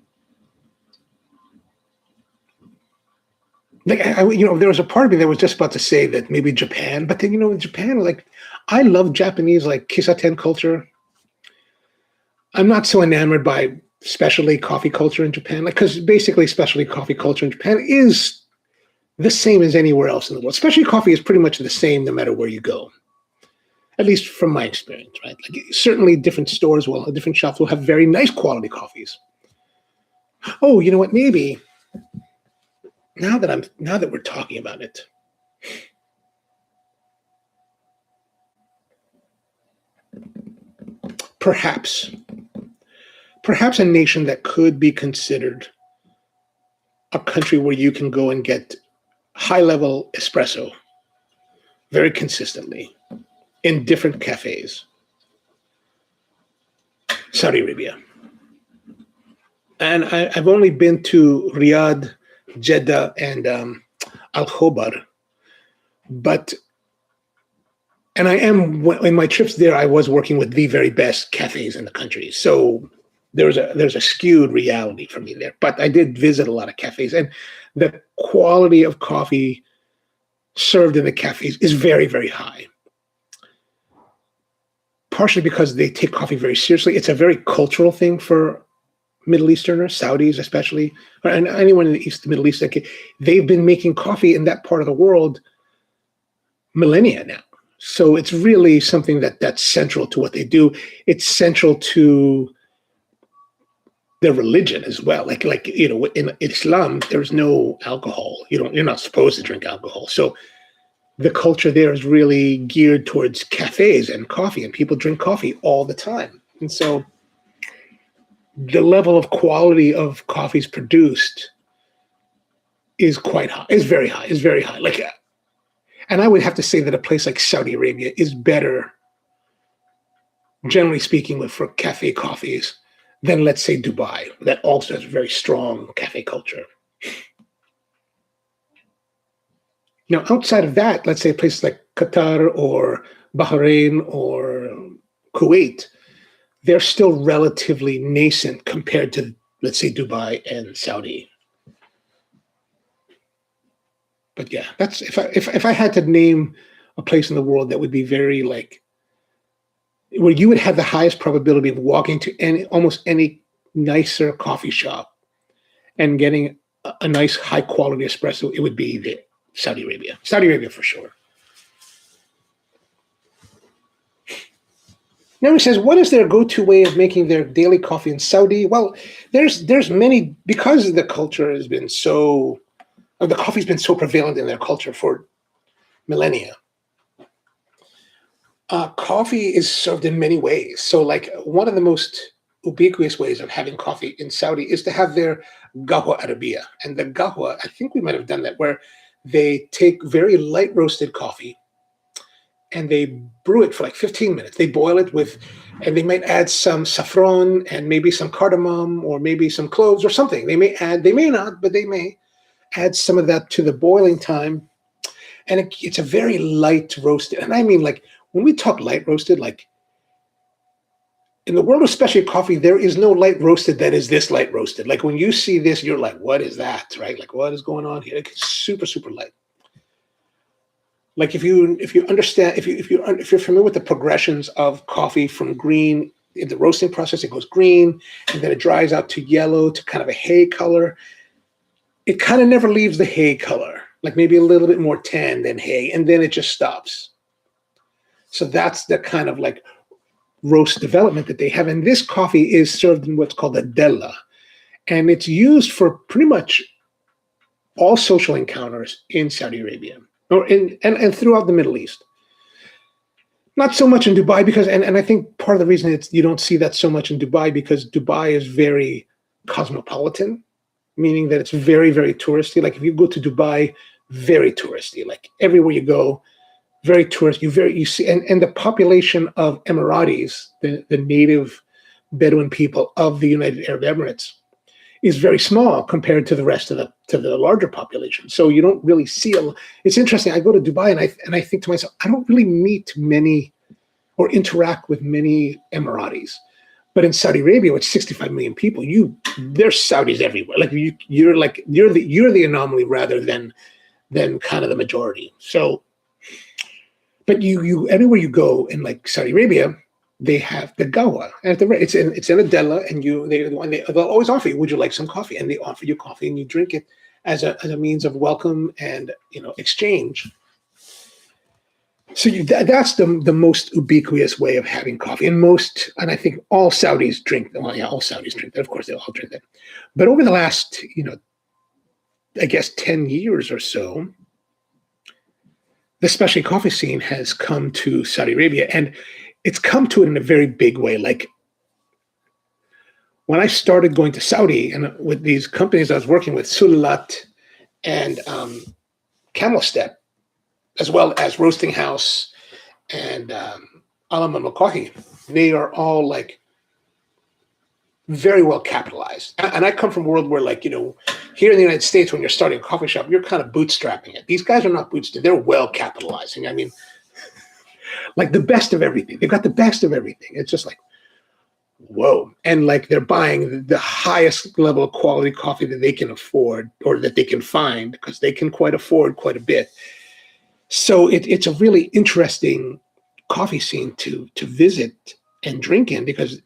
Like there was a part of me that was just about to say that maybe Japan, but then Japan, like I love Japanese like kisaten culture. I'm not so enamored by specialty coffee culture in Japan, like because basically specialty coffee culture in Japan is the same as anywhere else in the world. Specialty coffee is pretty much the same no matter where you go, at least from my experience, right? Like certainly different stores different shops will have very nice quality coffees. Oh, you know what? Maybe. Now that we're talking about it, perhaps a nation that could be considered a country where you can go and get high-level espresso very consistently in different cafes. Saudi Arabia. And I've only been to Riyadh, Jeddah, and Al Khobar, and I am in my trips there. I was working with the very best cafes in the country, so there's a skewed reality for me there. But I did visit a lot of cafes, and the quality of coffee served in the cafes is very, very high. Partially because they take coffee very seriously. It's a very cultural thing for Middle Easterners, Saudis especially, and anyone in the Middle East. They've been making coffee in that part of the world millennia now. So it's really something that's central to what they do. It's central to their religion as well. Like in Islam, there's no alcohol. You're not supposed to drink alcohol. So the culture there is really geared towards cafes and coffee, and people drink coffee all the time. And so the level of quality of coffees produced is quite high. It's very high. It's very high. And I would have to say that a place like Saudi Arabia is better, generally speaking, for cafe coffees than, let's say, Dubai, that also has a very strong cafe culture. Now, outside of that, let's say places like Qatar or Bahrain or Kuwait, they're still relatively nascent compared to, let's say, Dubai and Saudi. But yeah, that's if I had to name a place in the world that would be very where you would have the highest probability of walking to almost any nicer coffee shop and getting a nice high quality espresso, it would be Saudi Arabia. Saudi Arabia for sure. Now he says, what is their go-to way of making their daily coffee in Saudi? Well, there's many, because the culture has been the coffee's been so prevalent in their culture for millennia. Coffee is served in many ways. So one of the most ubiquitous ways of having coffee in Saudi is to have their qahwa arabiya. And the qahwa, I think we might have done that, where they take very light roasted coffee and they brew it for 15 minutes. They boil it and they might add some saffron and maybe some cardamom or maybe some cloves or something. They may not, but they may add some of that to the boiling time. And it's a very light roasted. And I mean, when we talk light roasted, in the world of specialty coffee, there is no light roasted that is this light roasted. When you see this, you're like, what is that, right? What is going on here? It's super, super light. If you understand, if you're familiar with the progressions of coffee from green in the roasting process, it goes green and then it dries out to yellow to kind of a hay color. It kind of never leaves the hay color, maybe a little bit more tan than hay, and then it just stops. So that's the kind of roast development that they have. And this coffee is served in what's called a della. And it's used for pretty much all social encounters in Saudi Arabia and throughout the Middle East. Not so much in Dubai because, and I think part of the reason you don't see that so much in Dubai because Dubai is very cosmopolitan, meaning that it's very, very touristy. Like if you go to Dubai, very touristy. Like everywhere you go, very touristy. You see, and the population of Emiratis, the native Bedouin people of the United Arab Emirates, is very small compared to the rest of the larger population. So you don't really see it's interesting. I go to Dubai and I think to myself, I don't really meet many or interact with many Emiratis. But in Saudi Arabia, with 65 million people, there's Saudis everywhere. Like you're the anomaly rather than kind of the majority. So, but you everywhere you go in like Saudi Arabia, they have the gawa, and it's in a della, and they'll always offer you, would you like some coffee? And they offer you coffee, and you drink it as a means of welcome and exchange. So that's the most ubiquitous way of having coffee, and I think all Saudis drink. Well, yeah, all Saudis drink that. Of course, they all drink that. But over the last, I guess 10 years or so, the specialty coffee scene has come to Saudi Arabia, and it's come to it in a very big way. Like when I started going to Saudi and with these companies I was working with, Sulalat and Camel Step, as well as Roasting House and onocoffee, they are all like very well capitalized. And I come from a world where here in the United States, when you're starting a coffee shop, you're kind of bootstrapping it. These guys are not bootstrapping. They're well capitalized. I mean, like the best of everything. They've got the best of everything. It's just like, whoa. And like they're buying the highest level of quality coffee that they can afford or that they can find because they can afford quite a bit. So it's a really interesting coffee scene to visit and drink in because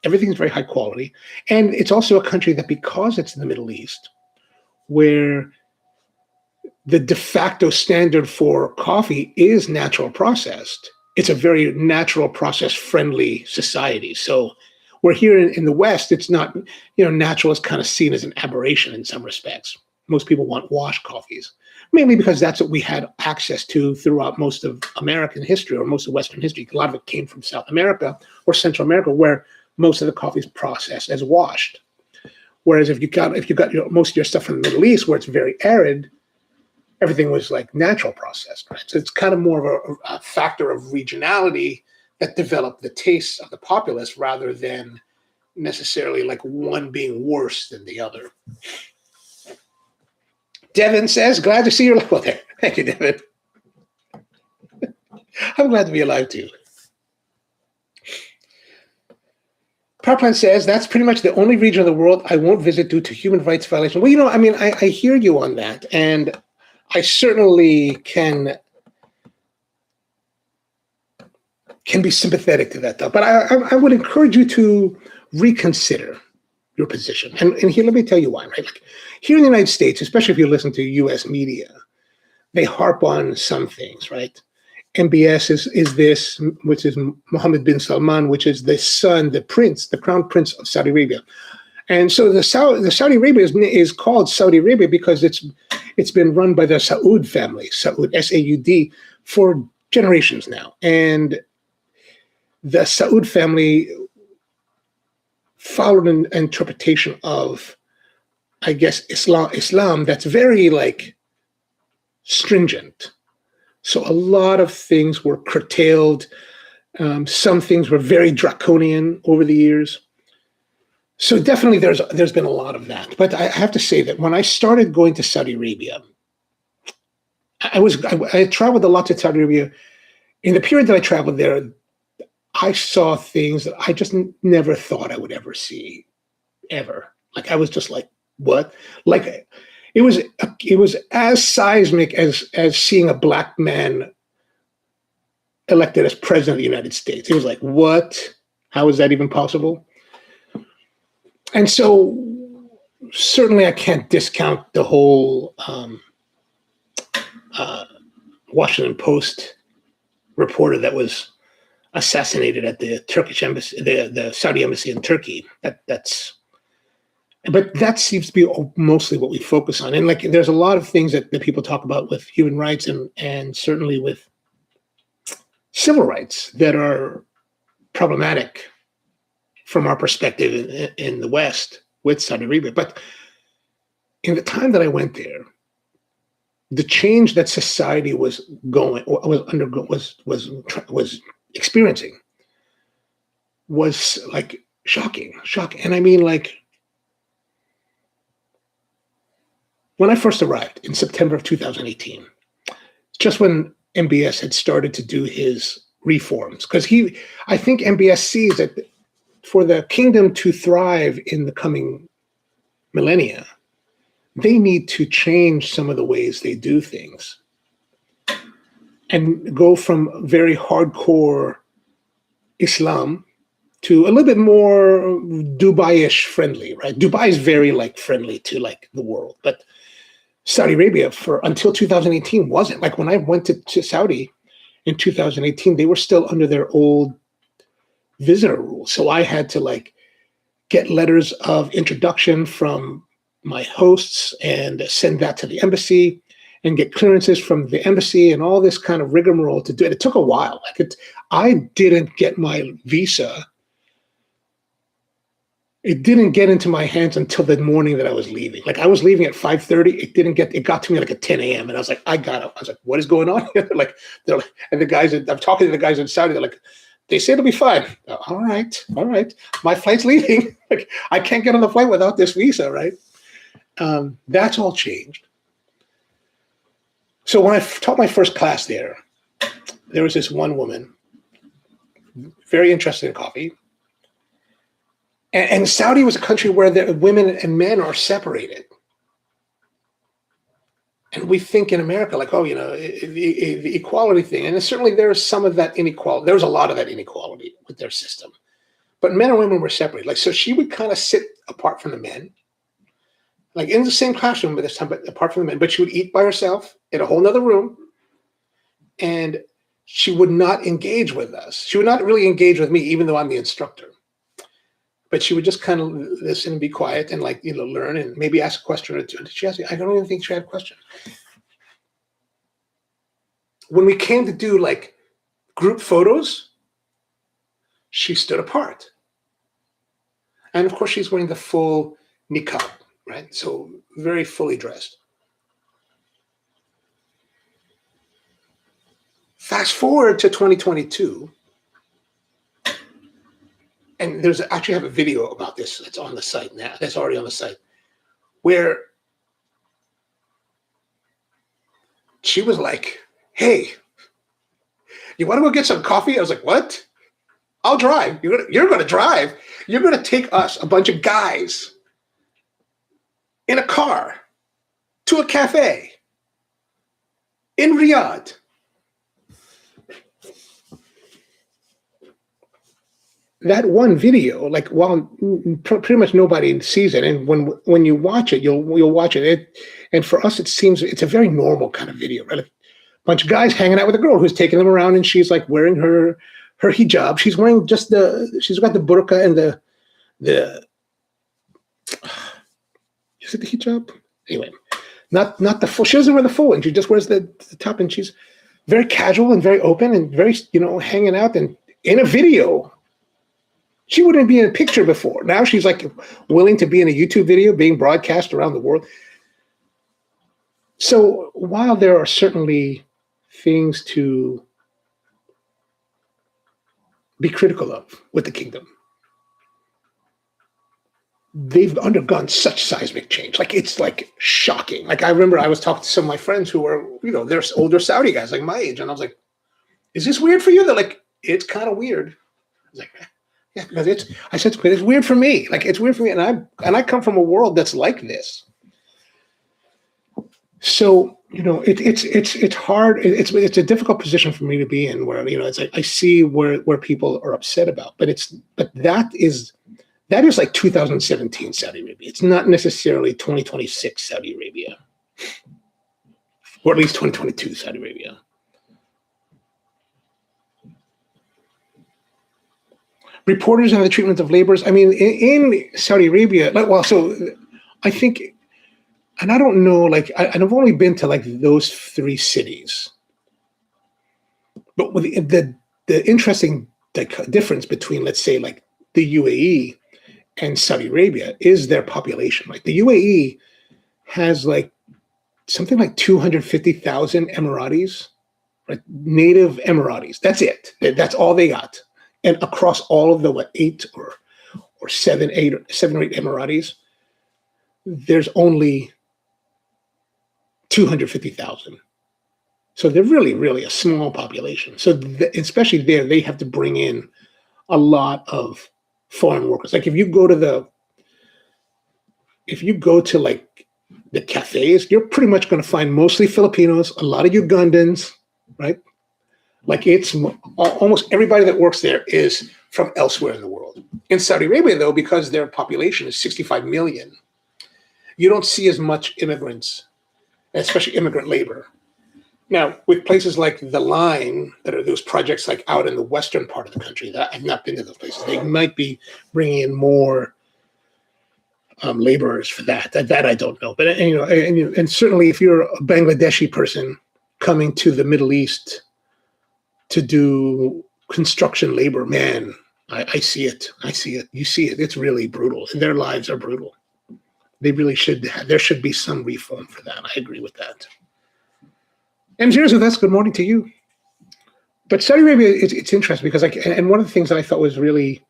everything's very high quality. And it's also a country that, because it's in the Middle East, where the de facto standard for coffee is natural processed. It's a very natural process friendly society. So we're here in the West, it's not, natural is kind of seen as an aberration in some respects. Most people want washed coffees, mainly because that's what we had access to throughout most of American history or most of Western history. A lot of it came from South America or Central America, where most of the coffee is processed as washed. Whereas if you got most of your stuff from the Middle East, where it's very arid, everything was like natural processed, right? So it's kind of more of a factor of regionality that developed the tastes of the populace rather than necessarily like one being worse than the other. Devin says, glad to see you're alive. Well, thank you, Devin. I'm glad to be alive too. Powerplant says, that's pretty much the only region of the world I won't visit due to human rights violation. Well, I hear you on that. And I certainly can be sympathetic to that, though. But I would encourage you to reconsider your position. And here, let me tell you why, right? Like here in the United States, especially if you listen to U.S. media, they harp on some things, right? MBS is this, which is Mohammed bin Salman, which is the son, the crown prince of Saudi Arabia. And so the Saudi Arabia is called Saudi Arabia because it's been run by the Saud family, Saud, S-A-U-D, for generations now. And the Saud family followed an interpretation of, I guess, Islam that's very like stringent. So a lot of things were curtailed. Some things were very draconian over the years. So definitely there's been a lot of that. But I have to say that when I started going to Saudi Arabia, I traveled a lot to Saudi Arabia. In the period that I traveled there, I saw things that I just never thought I would ever see, ever. Like I was just like, what? Like it was as seismic as seeing a black man elected as president of the United States. It was like, what? How is that even possible? And so certainly I can't discount the whole Washington Post reporter that was assassinated at the Turkish embassy, the Saudi embassy in Turkey. But that seems to be mostly what we focus on. And like, there's a lot of things that people talk about with human rights and certainly with civil rights that are problematic from our perspective in the West with Saudi Arabia. But in the time that I went there, the change that society was experiencing was like shocking. And I mean, like, when I first arrived in September of 2018, just when MBS had started to do his reforms, because I think MBS sees that for the kingdom to thrive in the coming millennia, they need to change some of the ways they do things and go from very hardcore Islam to a little bit more Dubai-ish friendly, right? Dubai is very like friendly to like the world, but Saudi Arabia until 2018 wasn't. Like when I went to Saudi in 2018, they were still under their old visitor rules. So I had to like get letters of introduction from my hosts and send that to the embassy and get clearances from the embassy and all this kind of rigmarole to do it. It took a while. I didn't get my visa. It didn't get into my hands until the morning that I was leaving. Like I was leaving at 5:30. It got to me like at 10 a.m. And I was like, I was like, what is going on here? And the guys, I'm talking to the guys in Saudi, they're like, they say it'll be fine. All right. My flight's leaving. Like I can't get on the flight without this visa, right? That's all changed. So when I taught my first class there was this one woman, very interested in coffee. And Saudi was a country where the women and men are separated. And we think in America, like, oh, the equality thing. And certainly there's some of that inequality. There was a lot of that inequality with their system. But men and women were separated. Like, so she would kind of sit apart from the men, like in the same classroom by this time, but apart from the men. But she would eat by herself in a whole nother room. And she would not engage with us. She would not really engage with me, even though I'm the instructor. But she would just kind of listen and be quiet and like, learn and maybe ask a question or two. Did she ask me? I don't even think she had a question. When we came to do like group photos, she stood apart. And of course, she's wearing the full niqab, right? So very fully dressed. Fast forward to 2022. And actually have a video about this that's on the site now, that's already on the site, where she was like, hey, you want to go get some coffee? I was like, what? I'll drive. You're going to drive. You're going to take us, a bunch of guys, in a car to a cafe in Riyadh. That one video, like, well, pretty much nobody sees it, and when you watch it, you'll watch it. And for us, it seems it's a very normal kind of video, right? A bunch of guys hanging out with a girl who's taking them around, and she's like wearing her hijab. She's wearing she's got the burqa and the is it the hijab? Anyway, not the full. She doesn't wear the full one. She just wears the top, and she's very casual and very open and very hanging out and in a video. She wouldn't be in a picture before. Now she's like willing to be in a YouTube video being broadcast around the world. So while there are certainly things to be critical of with the kingdom, they've undergone such seismic change. Like it's like shocking. Like I remember I was talking to some of my friends who were, they're older Saudi guys like my age. And I was like, is this weird for you? They're like, it's kind of weird. I was like, yeah, because it's weird for me. Like it's weird for me, and I come from a world that's like this. So it's hard. It's a difficult position for me to be in, where it's like I see where people are upset about, but that is like 2017 Saudi Arabia. It's not necessarily 2026 Saudi Arabia, or at least 2022 Saudi Arabia. reporters on the treatment of laborers. I mean, in Saudi Arabia, so I think, and I don't know, and I've only been to those 3 cities, but with the interesting difference between, let's say, the UAE and Saudi Arabia is their population. Like the UAE has something like 250,000 Emiratis, right? Native Emiratis. That's it. That's all they got. And across all of the 8 or 7 or 8 Emiratis, there's only 250,000. So they're really, really a small population. So especially there, they have to bring in a lot of foreign workers. Like if you go to the cafes, you're pretty much going to find mostly Filipinos, a lot of Ugandans, right? Like it's almost everybody that works there is from elsewhere in the world. In Saudi Arabia, though, because their population is 65 million, you don't see as much immigrants, especially immigrant labor. Now, with places like The Line, that are those projects out in the western part of the country, that I've not been to those places, they might be bringing in more laborers for that. That I don't know. But and certainly if you're a Bangladeshi person coming to the Middle East to do construction labor, man, I see it. I see it. You see it. It's really brutal, and their lives are brutal. They really should. There should be some reform for that. I agree with that. M0, so that's good morning to you. But Saudi Arabia, it's interesting because and one of the things that I thought was really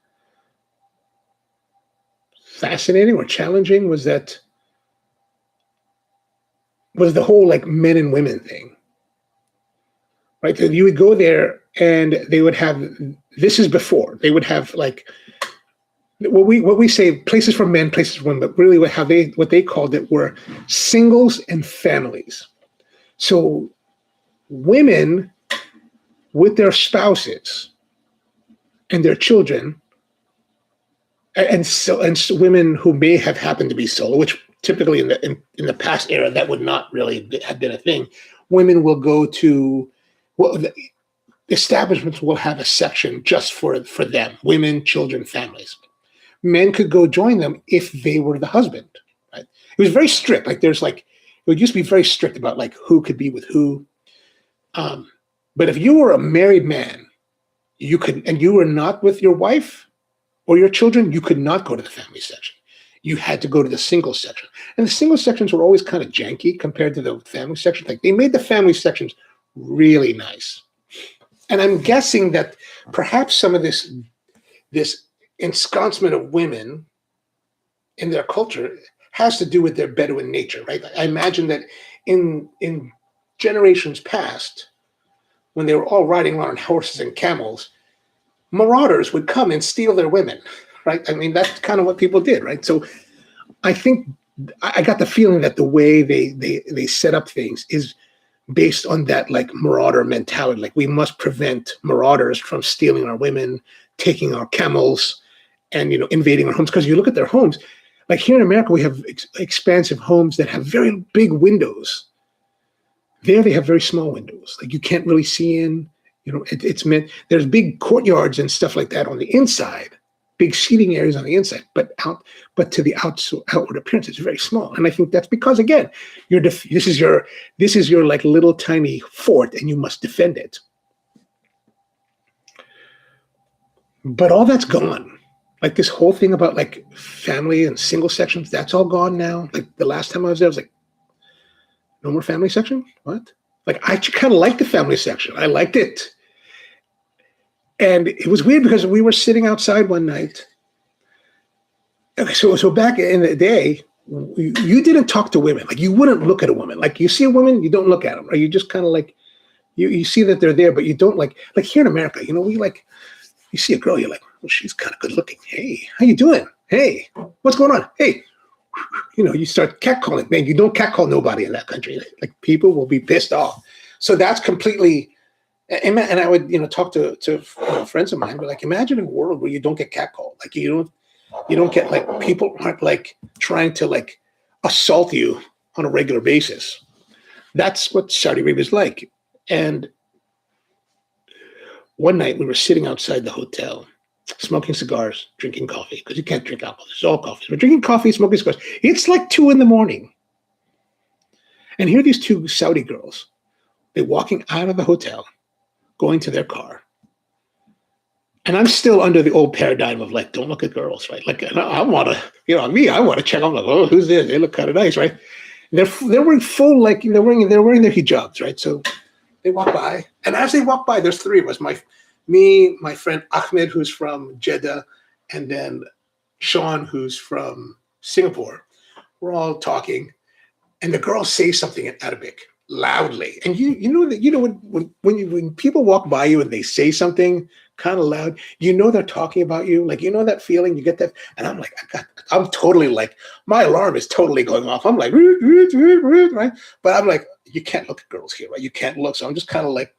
fascinating or challenging was the whole men and women thing, right? So you would go there and they would have, this is before, they would have what we say places for men, places for women, but really what they called it were singles and families. So women with their spouses and their children, and women who may have happened to be solo, which typically in the past era that would not really have been a thing. Women will go to the establishments will have a section just for them, women, children, families. Men could go join them if they were the husband. Right? It was very strict. It would used to be very strict about who could be with who. But if you were a married man, you could, and you were not with your wife or your children, you could not go to the family section. You had to go to the single section. And the single sections were always kind of janky compared to the family section. They made the family sections really nice. And I'm guessing that perhaps some of this ensconcement of women in their culture has to do with their Bedouin nature, right? I imagine that in generations past, when they were all riding around on horses and camels, marauders would come and steal their women, right? I mean, that's kind of what people did, right? So I think I got the feeling that the way they set up things is based on that marauder mentality. We must prevent marauders from stealing our women, taking our camels, and invading our homes. Because you look at their homes, here in America, we have expansive homes that have very big windows. There they have very small windows. You can't really see in. It's meant there's big courtyards and stuff like that on the inside, big seating areas on the inside, but to the outward appearance, it's very small. And I think that's because, again, this is your little tiny fort, and you must defend it. But all that's gone. This whole thing about family and single sections, that's all gone now. The last time I was there, I was no more family section? What? I kind of liked the family section. I liked it. And it was weird because we were sitting outside one night. Okay, so back in the day, you didn't talk to women. You wouldn't look at a woman. You see a woman, you don't look at them. Or you just kind of you see that they're there, but you don't here in America, we you see a girl, you're well, she's kind of good looking. Hey, how you doing? Hey, what's going on? Hey, you start catcalling. Man, you don't catcall nobody in that country. People will be pissed off. So that's completely. And I would, talk to friends of mine, but imagine a world where you don't get catcalled. You don't get people aren't trying to assault you on a regular basis. That's what Saudi Arabia is like. And one night we were sitting outside the hotel, smoking cigars, drinking coffee, because you can't drink alcohol. It's all coffee. We're drinking coffee, smoking cigars. It's like 2 a.m. And here are these 2 Saudi girls. They're walking out of the hotel, going to their car. And I'm still under the old paradigm of like, don't look at girls, right? Like, I want to, I want to check. I'm like, oh, who's this? They look kind of nice, right? And they're wearing full, like, they're wearing their hijabs, right? So they walk by, and as they walk by, there's 3 of us. My friend Ahmed, who's from Jeddah, and then Sean, who's from Singapore. We're all talking, and the girls say something in Arabic loudly, and when people walk by you and they say something kind of loud, they're talking about you, like, that feeling, you get that. And I'm like, I'm totally like, my alarm is totally going off. I'm like, right? But I'm like, you can't look at girls here, right? You can't look. So I'm just kind of like,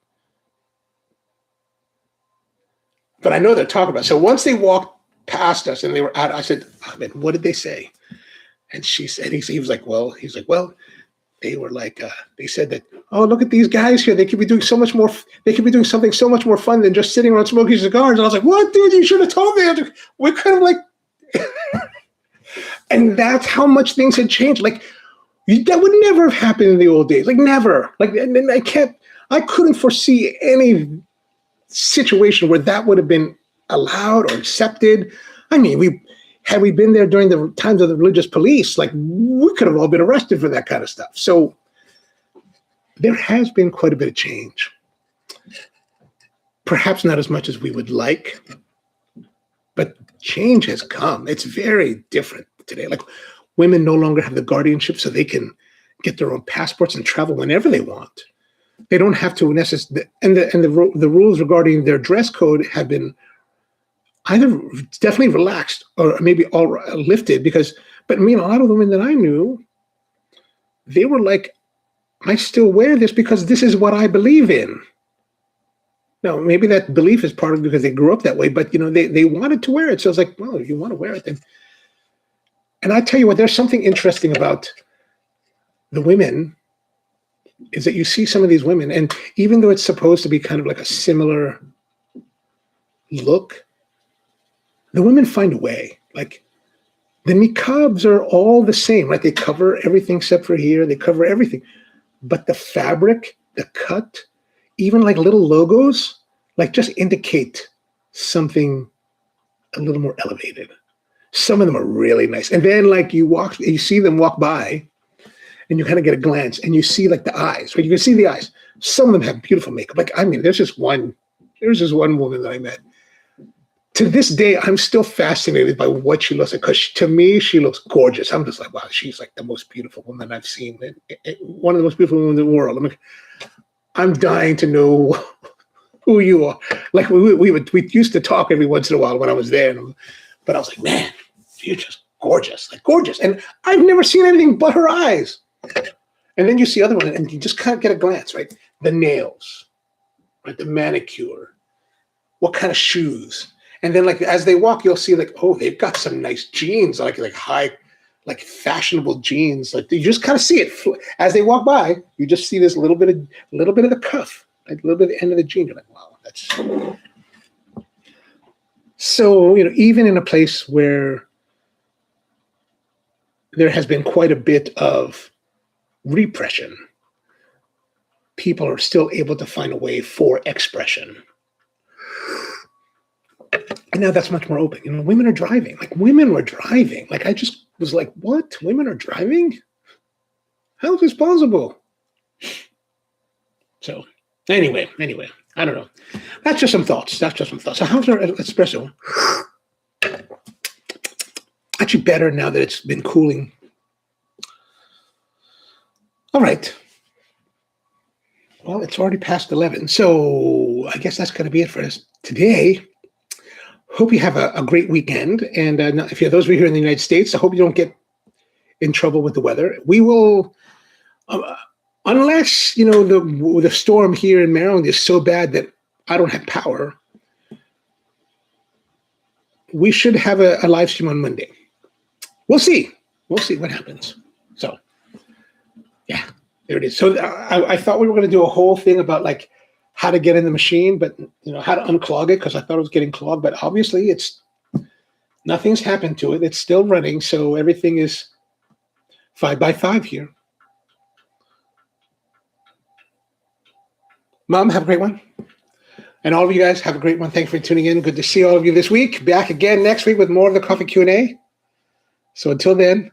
but I know they're talking about it. So once they walked past us and they were out, I said, Ahmed, what did they say? And she said, he was like, well, they were like, they said that, oh, look at these guys here. They could be doing so much more. They could be doing something so much more fun than just sitting around smoking cigars. And I was like, what, dude? You should have told me. We're kind of like, and that's how much things had changed. Like, that would never have happened in the old days. Like, never. Like, and I couldn't foresee any situation where that would have been allowed or accepted. I mean, had we been there during the times of the religious police, like, we could have all been arrested for that kind of stuff. So there has been quite a bit of change. Perhaps not as much as we would like, but change has come. It's very different today. Like, women no longer have the guardianship, so they can get their own passports and travel whenever they want. They don't have to necessarily, and the rules regarding their dress code have been either definitely relaxed or maybe all lifted, but I mean, a lot of the women that I knew, they were like, I still wear this because this is what I believe in. Now, maybe that belief is part of it because they grew up that way, but they wanted to wear it. So I was like, well, if you want to wear it, then. And I tell you what, there's something interesting about the women, is that you see some of these women, and even though it's supposed to be kind of like a similar look, the women find a way. Like, the niqabs are all the same, right? They cover everything except for here. They cover everything. But the fabric, the cut, even like little logos, like, just indicate something a little more elevated. Some of them are really nice. And then, like, you see them walk by, and you kind of get a glance, and you see, like, the eyes, right? You can see the eyes. Some of them have beautiful makeup. Like, I mean, there's just one woman that I met. To this day, I'm still fascinated by what she looks like, because to me, she looks gorgeous. I'm just like, wow, she's like the most beautiful woman I've seen. One of the most beautiful women in the world. I'm dying to know who you are. Like, we used to talk every once in a while when I was there, but I was like, man, you're just gorgeous, like gorgeous. And I've never seen anything but her eyes. And then you see other ones, and you just kind of get a glance, right? The nails, right? The manicure, what kind of shoes. And then, like, as they walk, you'll see, like, oh, they've got some nice jeans, like high, like, fashionable jeans. Like, you just kind of see it as they walk by. You just see this little bit of the cuff, like a little bit of the end of the jean. You're like, wow, that's. So, even in a place where there has been quite a bit of repression, people are still able to find a way for expression. And now that's much more open. Women are driving. Like, women were driving. Like, I just was like, what? Women are driving? How is this possible? So anyway, I don't know. That's just some thoughts. So how's our espresso? Actually better now that it's been cooling. All right. Well, it's already past 11. So I guess that's going to be it for us today. Hope you have a great weekend. And if you're those of you here in the United States, I hope you don't get in trouble with the weather. We will, unless, the storm here in Maryland is so bad that I don't have power, we should have a live stream on Monday. We'll see. We'll see what happens. So, yeah, there it is. So I thought we were going to do a whole thing about, like, how to get in the machine, but how to unclog it because I thought it was getting clogged. But obviously, nothing's happened to it. It's still running, so everything is 5x5 here. Mom, have a great one. And all of you guys, have a great one. Thank you for tuning in. Good to see all of you this week. Back again next week with more of the Coffee Q&A. So until then,